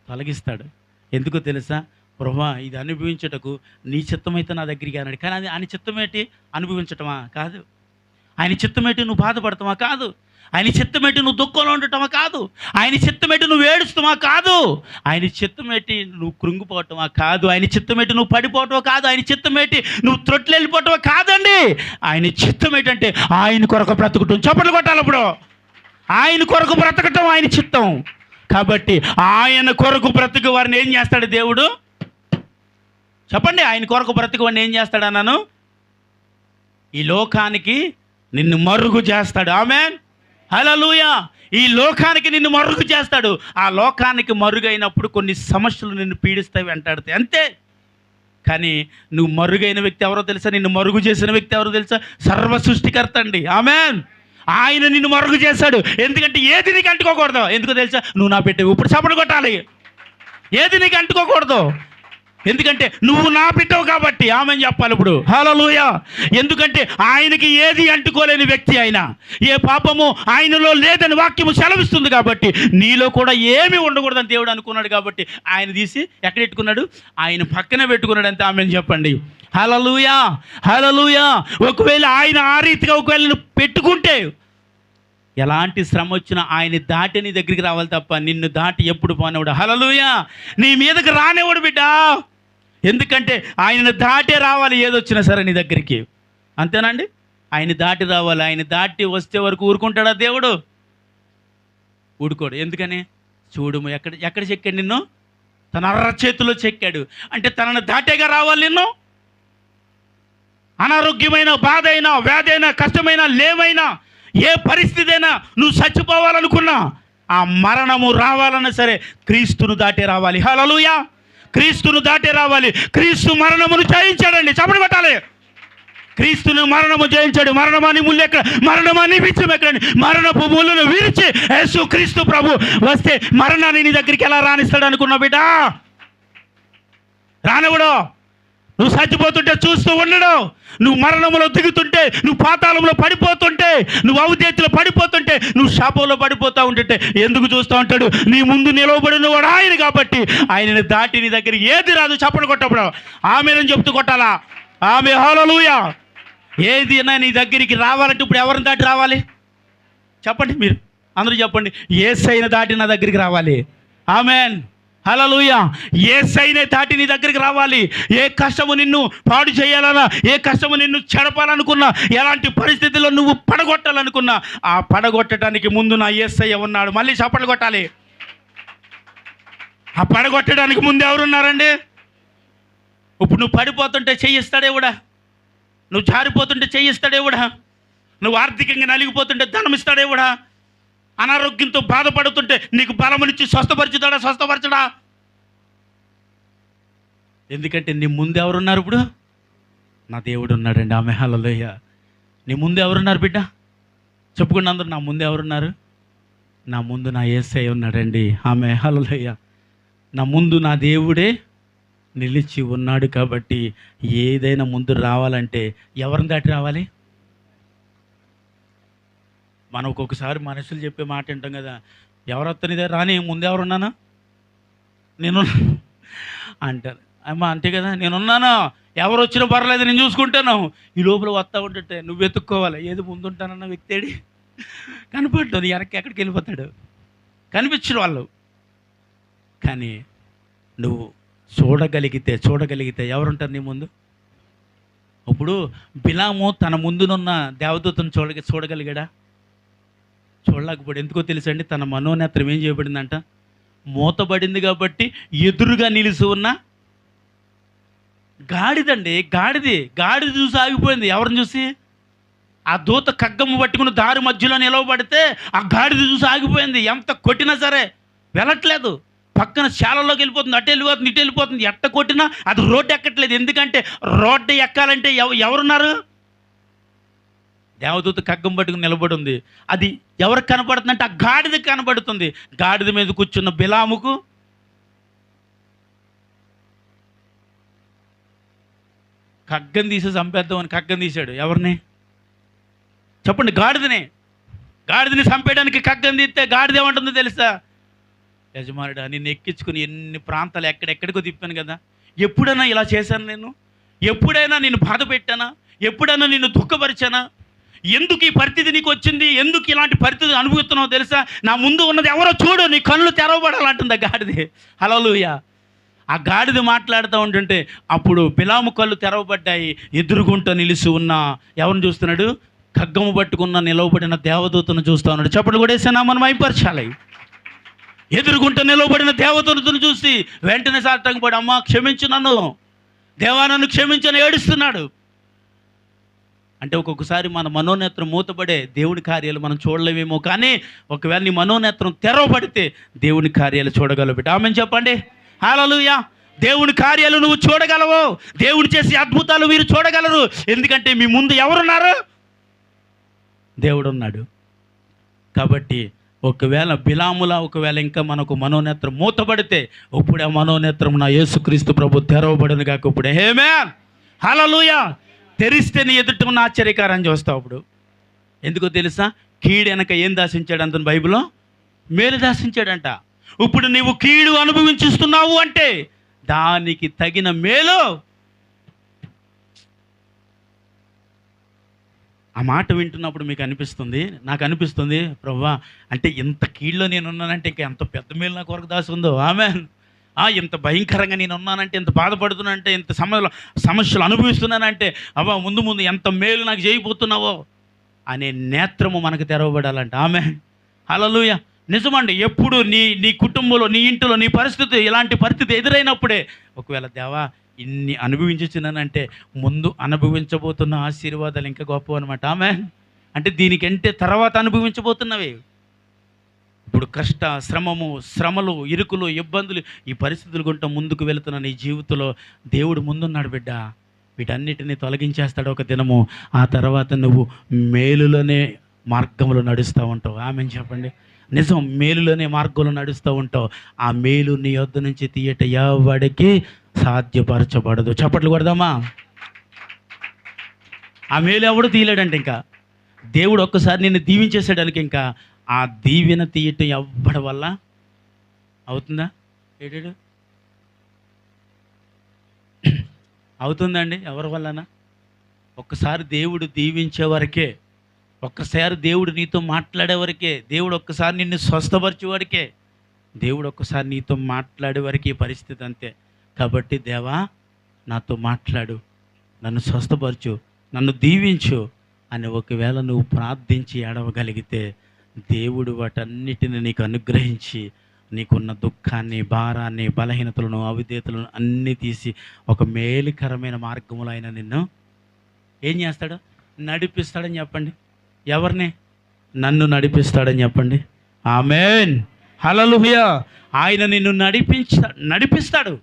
తొలగిస్తాడు. ఎందుకో తెలుసా? ప్రభువా ఇది అనుభవించుటకు నీ చిత్తమైతే నా దగ్గరికి అన్నాడు. కానీ అది ఆయన చిత్తం ఏంటి? అనుభవించటమా? కాదు. ఆయన చిత్తమేటి నువ్వు బాధపడతావా? కాదు. ఆయన చిత్తమేటి నువ్వు దుఃఖంలో ఉండటమా? కాదు. ఆయన చిత్తమేటి నువ్వు ఏడుస్తావా? కాదు. ఆయన చిత్తమేటి నువ్వు కృంగిపోవటమా? కాదు. ఆయన చిత్తమేటి నువ్వు పడిపోవటమా? కాదు. ఆయన చిత్తమేటి నువ్వు త్రొట్లు వెళ్ళిపోవటమా? కాదండి. ఆయన చిత్తం ఏంటంటే ఆయన కొరకు బ్రతకటం. చప్పట్లు కొట్టాలి ఇప్పుడు. ఆయన కొరకు బ్రతకటం ఆయన చిత్తం. కాబట్టి ఆయన కొరకు బ్రతుకు వారిని ఏం చేస్తాడు దేవుడు? చెప్పండి. ఆయన కొరకు బ్రతుకు వారిని ఏం చేస్తాడు అన్నాను? ఈ లోకానికి నిన్ను మరుగు చేస్తాడు. ఆమేన్, హల్లెలూయా. ఈ లోకానికి నిన్ను మరుగు చేస్తాడు. ఆ లోకానికి మరుగైనప్పుడు కొన్ని సమస్యలు నిన్ను పీడిస్తాయి, వెంటాడుతాయి, అంతే. కానీ నువ్వు మరుగైన వ్యక్తి ఎవరో తెలుసా? నిన్ను మరుగు చేసిన వ్యక్తి ఎవరో తెలుసా? సర్వ సృష్టికర్త అండి. ఆమేన్. ఆయన నిన్ను మరుగు చేశాడు. ఎందుకంటే ఏది నీకు అంటుకోకూడదు. ఎందుకో తెలుసా? నువ్వు నా బిడ్డవు. ఇప్పుడు చప్పట్లు కొట్టాలి. ఏది నీకు అంటుకోకూడదు. ఎందుకంటే నువ్వు నా బిడ్డవు కాబట్టి. ఆమెను చెప్పాలి ఇప్పుడు. హల్లెలూయా. ఎందుకంటే ఆయనకి ఏది అంటుకోలేని వ్యక్తి ఆయన. ఏ పాపము ఆయనలో లేదని వాక్యము సెలవిస్తుంది కాబట్టి నీలో కూడా ఏమీ ఉండకూడదని దేవుడు అనుకున్నాడు. కాబట్టి ఆయన తీసి ఎక్కడ పెట్టుకున్నాడు? ఆయన పక్కనే పెట్టుకున్నాడు. అంతే. ఆమెను చెప్పండి. హల్లెలూయా, హల్లెలూయా. ఒకవేళ ఆయన ఆ రీతిగా ఒకవేళ నువ్వు పెట్టుకుంటే ఎలాంటి శ్రమ వచ్చినా ఆయన దాటి నీ దగ్గరికి రావాలి తప్ప నిన్ను దాటి ఎప్పుడు పోనివాడు. హల్లెలూయా. నీ మీదకి రానివాడు బిడ్డ. ఎందుకంటే ఆయనను దాటే రావాలి ఏదొచ్చినా సరే నీ దగ్గరికి. అంతేనండి. ఆయన దాటి రావాలి. ఆయన దాటి వస్తే వరకు ఊరుకుంటాడా దేవుడు? ఊరుకోడు. ఎందుకని? చూడు, ఎక్కడ చెక్కాడు నిన్ను? తన అరచేతిలో చెక్కాడు. అంటే తనను దాటేగా రావాలి నిన్ను. అనారోగ్యమైన, బాధ అయినా, వ్యాధి అయినా, కష్టమైనా, లేమైనా, ఏ పరిస్థితి అయినా నువ్వు చచ్చిపోవాలనుకున్నా ఆ మరణము రావాలన్నా సరే క్రీస్తును దాటే రావాలి. హల్లెలూయా. క్రీస్తును దాటే రావాలి. క్రీస్తు మరణమును జయించాడండి. చప్పట్లు కొట్టాలి. క్రీస్తును మరణము జయించాడు. మరణమాని ముళ్ళు ఎక్కడ? మరణమాని విజయం ఎక్కడండి? మరణపు ముళ్ళను విరిచి యేసు క్రీస్తు ప్రభు వస్తే మరణాన్ని నీ దగ్గరికి ఎలా రాణిస్తాడు అనుకున్నావు బిడ్డ? రానివ్వడు. నువ్వు చచ్చిపోతుంటే చూస్తూ ఉండడు. నువ్వు మరణంలో దిగుతుంటే, నువ్వు పాతాళంలో పడిపోతుంటే, నువ్వు అవిధేయతలో పడిపోతుంటే, నువ్వు శాపంలో పడిపోతూ ఉంటుంటే ఎందుకు చూస్తూ ఉంటాడు? నీ ముందు నిలవబడిన వాడు ఆయన కాబట్టి ఆయనని దాటి నీ దగ్గర ఏది రాదు. చప్పట్లు కొట్టప్పుడు ఆమెను చెప్తూ కొట్టాలా? ఆమె. హల్లెలూయా. ఏది అయినా నీ దగ్గరికి రావాలంటే ఇప్పుడు ఎవరిని దాటి రావాలి? చెప్పండి మీరు అందరూ చెప్పండి. యేసయ్యను దాటి నా దగ్గరికి రావాలి. ఆమెన్, హల్లెలూయా. యేసయ్యనే దాటి నీ దగ్గరికి రావాలి. ఏ కష్టము నిన్ను పాడు చేయాలన్నా, ఏ కష్టము నిన్ను చెడపాలనుకున్నా, ఎలాంటి పరిస్థితుల్లో నువ్వు పడగొట్టాలనుకున్నా ఆ పడగొట్టడానికి ముందు నా యేసయ్య ఉన్నాడు. మళ్ళీ చప్పట్లు కొట్టాలి. ఆ పడగొట్టడానికి ముందు ఎవరున్నారండి? ఇప్పుడు నువ్వు పడిపోతుంటే చెయ్యిస్తాడేవుడా? నువ్వు జారిపోతుంటే చెయ్యిస్తాడేవుడా? నువ్వు ఆర్థికంగా నలిగిపోతుంటే ధనం ఇస్తాడేవుడా? అనారోగ్యంతో బాధపడుతుంటే నీకు బలమునిచ్చి స్వస్థపరచుతాడా? స్వస్థపరచడా? ఎందుకంటే నీ ముందు ఎవరున్నారు? ఇప్పుడు నా దేవుడు ఉన్నాడండి. ఆమె. హల్లెలూయా. నీ ముందు ఎవరున్నారు బిడ్డ? చెప్పుకున్న అందరూ, నా ముందు ఎవరున్నారు? నా ముందు నా యేసయ్య ఉన్నాడండి. ఆమె. హల్లెలూయా. నా ముందు నా దేవుడే నిలిచి ఉన్నాడు. కాబట్టి ఏదైనా ముందు రావాలంటే ఎవరిని దాటి రావాలి? మనం ఒక్కొక్కసారి మనుషులు చెప్పే మాట వింటాం కదా, ఎవరొత్తనిదే రాని, ముందు ఎవరున్నానా? నేను అంటారు. అమ్మ అంతే కదా, నేనున్నాను, ఎవరు వచ్చినా పర్లేదు, నేను చూసుకుంటాను. ఈ లోపల వస్తూ ఉంటుంటే నువ్వు వెతుక్కోవాలి. ఏది ముందుంటానన్న వ్యక్తి కనపడ్డాడు, వెనక్కి ఎక్కడికి వెళ్ళిపోతాడు, కనిపించరు వాళ్ళు. కానీ నువ్వు చూడగలిగితే ఎవరుంటారు నీ ముందు? ఇప్పుడు బిలాము తన ముందునున్న దేవదూతను చూడగలిగాడా? చూడలేకపోయాడు. ఎందుకో తెలుసండి? తన మనోనేత్రం ఏం చేయబడిందంట? మూతబడింది. కాబట్టి ఎదురుగా నిలిచి ఉన్న గాడిదండి. గాడిద చూసి ఆగిపోయింది. ఎవరిని చూసి? ఆ దూత కగ్గమ్మ పట్టుకుని దారి మధ్యలో నిలవబడితే ఆ గాడిద చూసి ఆగిపోయింది. ఎంత కొట్టినా సరే వెళ్ళట్లేదు. పక్కన శాలలోకి వెళ్ళిపోతుంది, అటు వెళ్ళిపోతుంది, ఇటు వెళ్ళిపోతుంది. ఎట్ట కొట్టినా అది రోడ్డు ఎక్కట్లేదు. ఎందుకంటే రోడ్డు ఎక్కాలంటే ఎవరున్నారు? దేవదూత కగ్గం పట్టుకుని నిలబడి ఉంది. అది ఎవరికి కనపడుతుంది అంటే ఆ గాడిదకి కనబడుతుంది. గాడిద మీద కూర్చున్న బిలాముకు కగ్గం తీసి చంపేద్దామని కగ్గం తీశాడు. ఎవరిని చెప్పండి? గాడిదని చంపేయడానికి కగ్గం తీస్తే గాడిద ఏమంటుందో తెలుసా? యజమానుడా, నిన్ను ఎక్కించుకుని ఎన్ని ప్రాంతాలు ఎక్కడెక్కడికో తిప్పాను కదా, ఎప్పుడైనా ఇలా చేశాను? నేను ఎప్పుడైనా నిన్ను బాధ పెట్టానా? ఎప్పుడైనా నిన్ను దుఃఖపరిచానా? ఎందుకు ఈ పరిస్థితి నీకు వచ్చింది, ఎందుకు ఇలాంటి పరిస్థితి అనుభవిస్తున్నావు తెలుసా, నా ముందు ఉన్నది ఎవరో చూడు, నీ కళ్ళు తెరవబడాలంటుంది ఆ గాడిద. హల్లెలూయా. ఆ గాడిద మాట్లాడుతూ ఉంటుంటే అప్పుడు బిలాము కళ్ళు తెరవబడ్డాయి. ఎదురుగుంట నిలిచి ఉన్న ఎవరిని చూస్తున్నాడు? ఖడ్గము పట్టుకున్న నిలవబడిన దేవదూతను చూస్తూ ఉన్నాడు. చప్పట్లు కొట్టేసినా మనం అయిపరచాలి. ఎదురుగుంట నిలవబడిన దేవదూతను చూసి వెంటనే సాటంగపడి, అమ్మా క్షమించు నన్ను, దేవా నన్ను క్షమించని ఏడుస్తున్నాడు. అంటే ఒక్కొక్కసారి మన మనోనేత్రం మూతపడే దేవుని కార్యాలు మనం చూడలేమేమో, కానీ ఒకవేళ నీ మనోనేత్రం తెరవబడితే దేవుని కార్యాలు చూడగలవు బిడ్డ. ఆమెను చెప్పండి. హల్లెలూయా. దేవుని కార్యాలు నువ్వు చూడగలవు, దేవుడు చేసే అద్భుతాలు మీరు చూడగలరు. ఎందుకంటే మీ ముందు ఎవరున్నారు? దేవుడు ఉన్నాడు. కాబట్టి ఒకవేళ బిలాములా ఒకవేళ ఇంకా మనకు మనోనేత్రం మూతపడితే ఇప్పుడు ఆ మనోనేత్రం నా యేసుక్రీస్తు ప్రభు తెరవబడును కాక ఇప్పుడే. ఆమేన్. హల్లెలూయా. తెరిస్తే నీ ఎదుట ఉన్న ఆశ్చర్యకారాన్ని చూస్తావు. అప్పుడు ఎందుకో తెలుసా? కీడు వెనక ఏం దాసించాడు అంత బైబిల్లో? మేలు దాసించాడంట. ఇప్పుడు నీవు కీడు అనుభవించుస్తున్నావు అంటే దానికి తగిన మేలు. ఆ మాట వింటున్నప్పుడు మీకు అనిపిస్తుంది, నాకు అనిపిస్తుంది, ప్రభువా అంటే ఇంత కీడులో నేను ఉన్నానంటే ఇంకా ఎంత పెద్ద మేలు నా కొరకు దాసి ఉందో. ఆమేన్. ఇంత భయంకరంగా నేను ఉన్నానంటే, ఇంత బాధపడుతున్నానంటే, ఇంత సమస్యలు అనుభవిస్తున్నానంటే, అవ్వ ముందు ముందు ఎంత మేలు నాకు చేయబోతున్నావో అనే నేత్రము మనకు తెరవబడాలంట. ఆమేన్. హల్లెలూయా. నిజమండి. ఎప్పుడు నీ కుటుంబంలో, నీ ఇంటిలో, నీ పరిస్థితి ఇలాంటి పరిస్థితి ఎదురైనప్పుడే ఒకవేళ దేవా ఇన్ని అనుభవించుచున్నానంటే ముందు అనుభవించబోతున్న ఆశీర్వాదాలు ఇంకా గొప్ప అనమాట. ఆమేన్. అంటే దీనికంటే తర్వాత అనుభవించబోతున్నవి. ఇప్పుడు కష్ట, శ్రమలు, ఇరుకులు, ఇబ్బందులు, ఈ పరిస్థితులు గుంట ముందుకు వెళుతున్న నీ జీవితంలో దేవుడు ముందున్నాడు బిడ్డ. వీటన్నిటిని తొలగించేస్తాడు ఒక దినము. ఆ తర్వాత నువ్వు మేలులోనే మార్గంలో నడుస్తూ ఉంటావు. ఆమేన్ చెప్పండి. నిజం, మేలులోనే మార్గంలో నడుస్తూ ఉంటావు. ఆ మేలు నీ యొద్ద నుంచి తీయట ఎవడికి సాధ్యపరచబడదు. చప్పట్లు కొడదామా? ఆ మేలు ఎవడు తీయలేడంటే ఇంకా దేవుడు ఒక్కసారి నిన్ను దీవించేసాడానికి ఇంకా ఆ దీవెన తీయటం ఎవ్వడి వల్ల అవుతుందా? ఏడాడు అవుతుందండి? ఎవరి వల్లనా? ఒక్కసారి దేవుడు దీవించే వరకే, ఒక్కసారి దేవుడు నీతో మాట్లాడే వరకే, దేవుడు ఒక్కసారి నిన్ను స్వస్థపరిచే వరకే, దేవుడు ఒక్కసారి నీతో మాట్లాడే వరకే పరిస్థితి అంతే. కాబట్టి దేవా నాతో మాట్లాడు, నన్ను స్వస్థపరచు, నన్ను దీవించు అని ఒకవేళ నువ్వు ప్రార్థించి ఏడవగలిగితే దేవుడు వాటన్నిటిని నీకు అనుగ్రహించి నీకున్న దుఃఖాన్ని, భారాన్ని, బలహీనతలను, అవిధేయతలను అన్నీ తీసి ఒక మేలుకరమైన మార్గంలో ఆయన నిన్ను ఏం చేస్తాడు? నడిపిస్తాడని చెప్పండి. ఎవరిని? నన్ను నడిపిస్తాడని చెప్పండి. ఆమేన్. హల్లెలూయా. ఆయన నిన్ను నడిపిస్తాడు.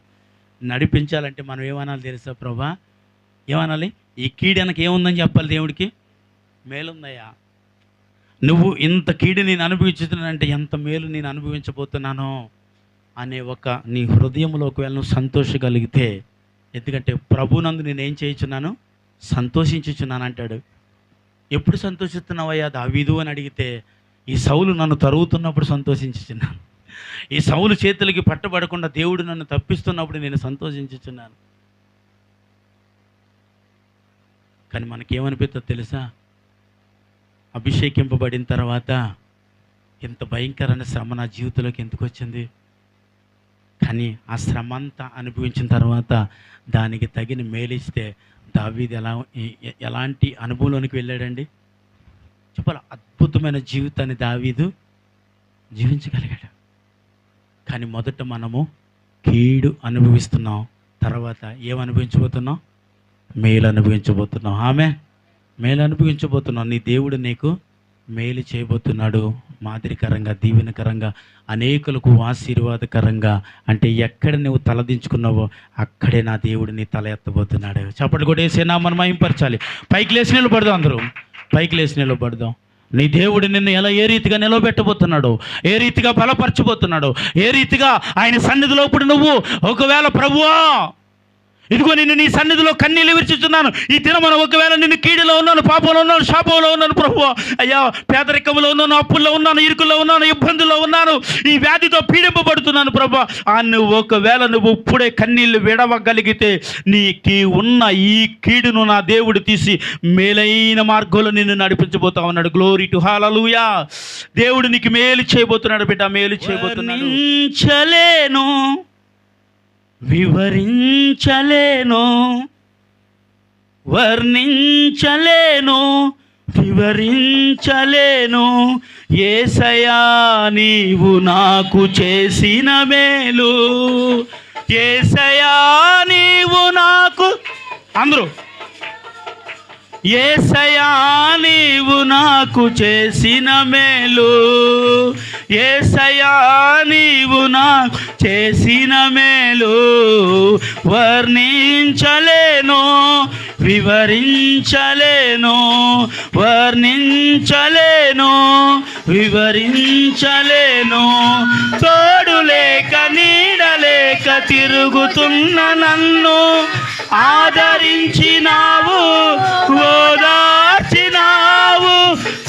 నడిపించాలంటే మనం ఏమనాలి తెలుసా? ప్రభా ఏమనాలి? ఈ కీడనకి ఏముందని చెప్పాలి దేవుడికి? మేలుందయ్యా, నువ్వు ఇంత కీడు నేను అనుభవించుతున్నానంటే ఎంత మేలు నేను అనుభవించబోతున్నానో అనే ఒక నీ హృదయంలో ఒకవేళ నువ్వు సంతోషగలిగితే, ఎందుకంటే ప్రభునందు నేనేం చేయించున్నాను? సంతోషించుచున్నాను అంటాడు. ఎప్పుడు సంతోషిస్తున్నావయ్యా దావీదు అని అడిగితే, ఈ సౌలు నన్ను తరుగుతున్నప్పుడు సంతోషించుచున్నాను, ఈ సౌలు చేతులకి పట్టబడకుండా దేవుడు నన్ను తప్పిస్తున్నప్పుడు నేను సంతోషించుచున్నాను. కానీ మనకేమనిపిస్తుందో తెలుసా? అభిషేకింపబడిన తర్వాత ఎంత భయంకరమైన శ్రమ నా జీవితంలోకి ఎందుకు వచ్చింది? కానీ ఆ శ్రమ అంతా అనుభవించిన తర్వాత దానికి తగిన మేలిస్తే దావీదు ఎలాంటి అనుభవంలోనికి వెళ్ళాడండి? చెప్పాలి, అద్భుతమైన జీవితాన్ని దావీదు జీవించగలిగాడు. కానీ మొదట మనము కీడు అనుభవిస్తున్నాం, తర్వాత ఏం అనుభవించబోతున్నాం? మేలు అనుభవించబోతున్నాం. ఆమె మేలు అనుభవించబోతున్నావు. నీ దేవుడు నీకు మేలు చేయబోతున్నాడు. మాదిరికరంగా, దీవెనకరంగా, అనేకులకు ఆశీర్వాదకరంగా. అంటే ఎక్కడ నువ్వు తలదించుకున్నావో అక్కడే నా దేవుడు నీ తల ఎత్తబోతున్నాడు. చప్పట్లు కొట్టేసేనా మనం మహింపరచాలి. పైకి లేచి నిలబడదాం, అందరూ పైకి లేచి నిలబడదాం. నీ దేవుడు నిన్ను ఏ రీతిగా నిలబెట్టబోతున్నాడు, ఏ రీతిగా బలపరచబోతున్నాడు, ఏ రీతిగా ఆయన సన్నిధిలో ఇప్పుడు నువ్వు ఒకవేళ ప్రభువా ఇదిగో నిన్ను నీ సన్నిధిలో కన్నీళ్ళు విరుచుచున్నాను. ఈ దినమున ఒకవేళ నిన్ను కీడులో ఉన్నాను, పాపంలో ఉన్నాను, శాపంలో ఉన్నాను ప్రభువా, అయ్యా పేదరికంలో ఉన్నాను, అప్పుల్లో ఉన్నాను, ఇరుకుల్లో ఉన్నాను, ఇబ్బందుల్లో ఉన్నాను, ఈ వ్యాధితో పీడింపబడుతున్నాను ప్రభువా. నువ్వు ఒకవేళ నువ్వు ఇప్పుడే కన్నీళ్లు విడవగలిగితే నీకు ఉన్న ఈ కీడును నా దేవుడు తీసి మేలైన మార్గంలో నిన్ను నడిపించబోతా ఉన్నాడు. గ్లోరీ టు హల్లెలూయా. దేవుడు నీకు మేలు చేయబోతున్నాడు బిడ్డ, మేలు చేయబోతున్నాడు. వివరించలేను, వర్ణించలేను, వివరించలేను యేసయ్యా నీవు నాకు చేసిన మేలు. యేసయ్యా నీవు నాకు, అందరూ యేసయ్యా నీవు నాకు చేసిన మేలు, యేసయ్యా నీవు నాకు చేసిన మేలు వర్ణించలేను, వివరించలేను, వర్ణించలేను, వివరించలేను. తోడు లేక నీడలేక తిరుగుతున్న నన్ను ఆదరించినావు, ఓదార్చినావు.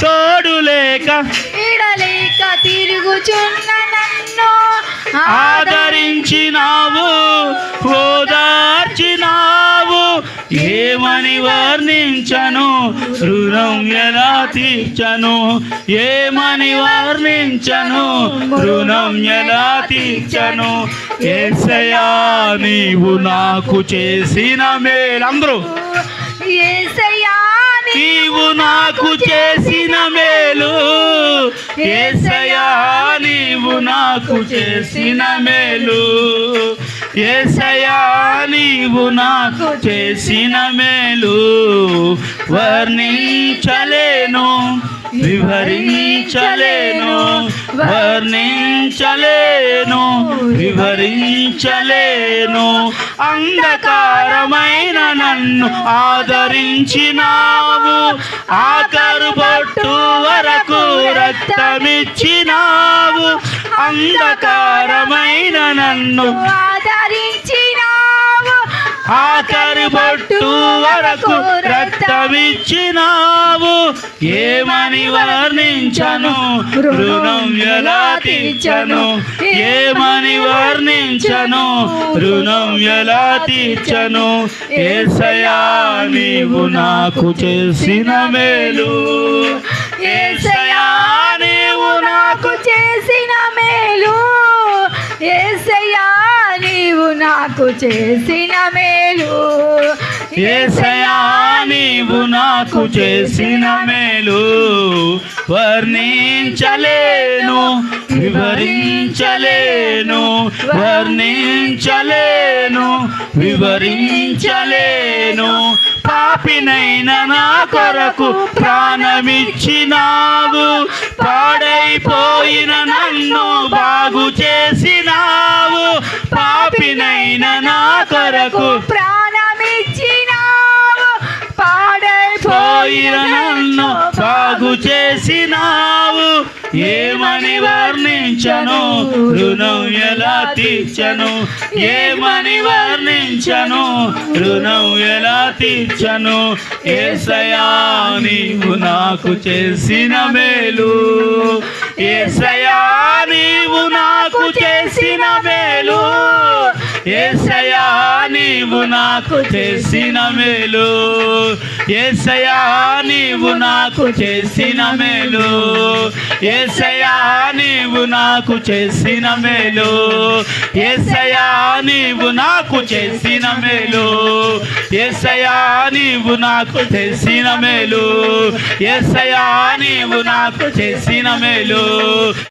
తోడు లేక నీడలేక తిరుగుచున్న నన్ను ఆదరించినావు, ఓదార్చినావు. ఏమని వర్ణించను, రుణం ఎలా తీర్చను, ఏమని వర్ణించను, రుణం ఎలా తీర్చను. యేసయ్యా నీవు నాకు చేసిన మేలు, అందరూ యేసయ్యా నీవు నాకు చేసిన మేలు, యేసయ్యా నీవు నాకు చేసిన మేలు, యేసయ్యా నీవు నాకు చేసిన మేలు వర్ణించలేను, వివరించలేను, వర్ణించలేను, వివరించలేను. అంధకారమైన నన్ను ఆదరించినావు, ఆఖరు బొట్టు వరకు రక్తమిచ్చినావు. అంధకారమైన నన్ను ఆదరించినావు, ఆఖరి బొట్టు వరకు రక్తమిచ్చినావు. ఏమని వర్ణించను, రుణం ఎలా తీర్చను, ఏమని వర్ణించను, రుణం ఎలా తీర్చను. యేసయ్యా నీవు నాకు చేసిన మేలు, యేసయ్యా నీవు నాకు చేసిన మేలు, యేసయ్యా నీవు నాకు చేసిన మేలు, యేసయ్యా నీవు నాకు చేసిన మేలు వర్ణించలేను, వివరించలేను, వర్ణించలేను, వివరించలేను. పాపినైన నా కొరకు ప్రాణమిచ్చినావు, పాడైపోయిన నన్ను బాగు చేసినావు. పాపినైన నా కొరకు ప్రాణమిచ్చినావు, పాడైపోయిన నన్ను బాగు చేసినావు. ఏమని వర్ణించను, రుణం ఎలా తీర్చను, ఏమని వర్ణించను, రుణం ఎలా తీర్చను. యేసయ్యా నీవు నాకు చేసిన మేలు, యేసయ్యా నీవు నాకు చేసిన మేలు, యేసయ్యా నీవు నాకు చేసిన మేలు, యేసయ్యా నీవు నాకు చేసిన మేలు, యేసయ్యా నీవు నాకు చేసిన మేలు, యేసయ్యా నీవు నాకు చేసిన మేలు, యేసయ్యా నీవు నాకు చేసిన మేలు, యేసయ్యా నీవు నాకు చేసిన మేలు.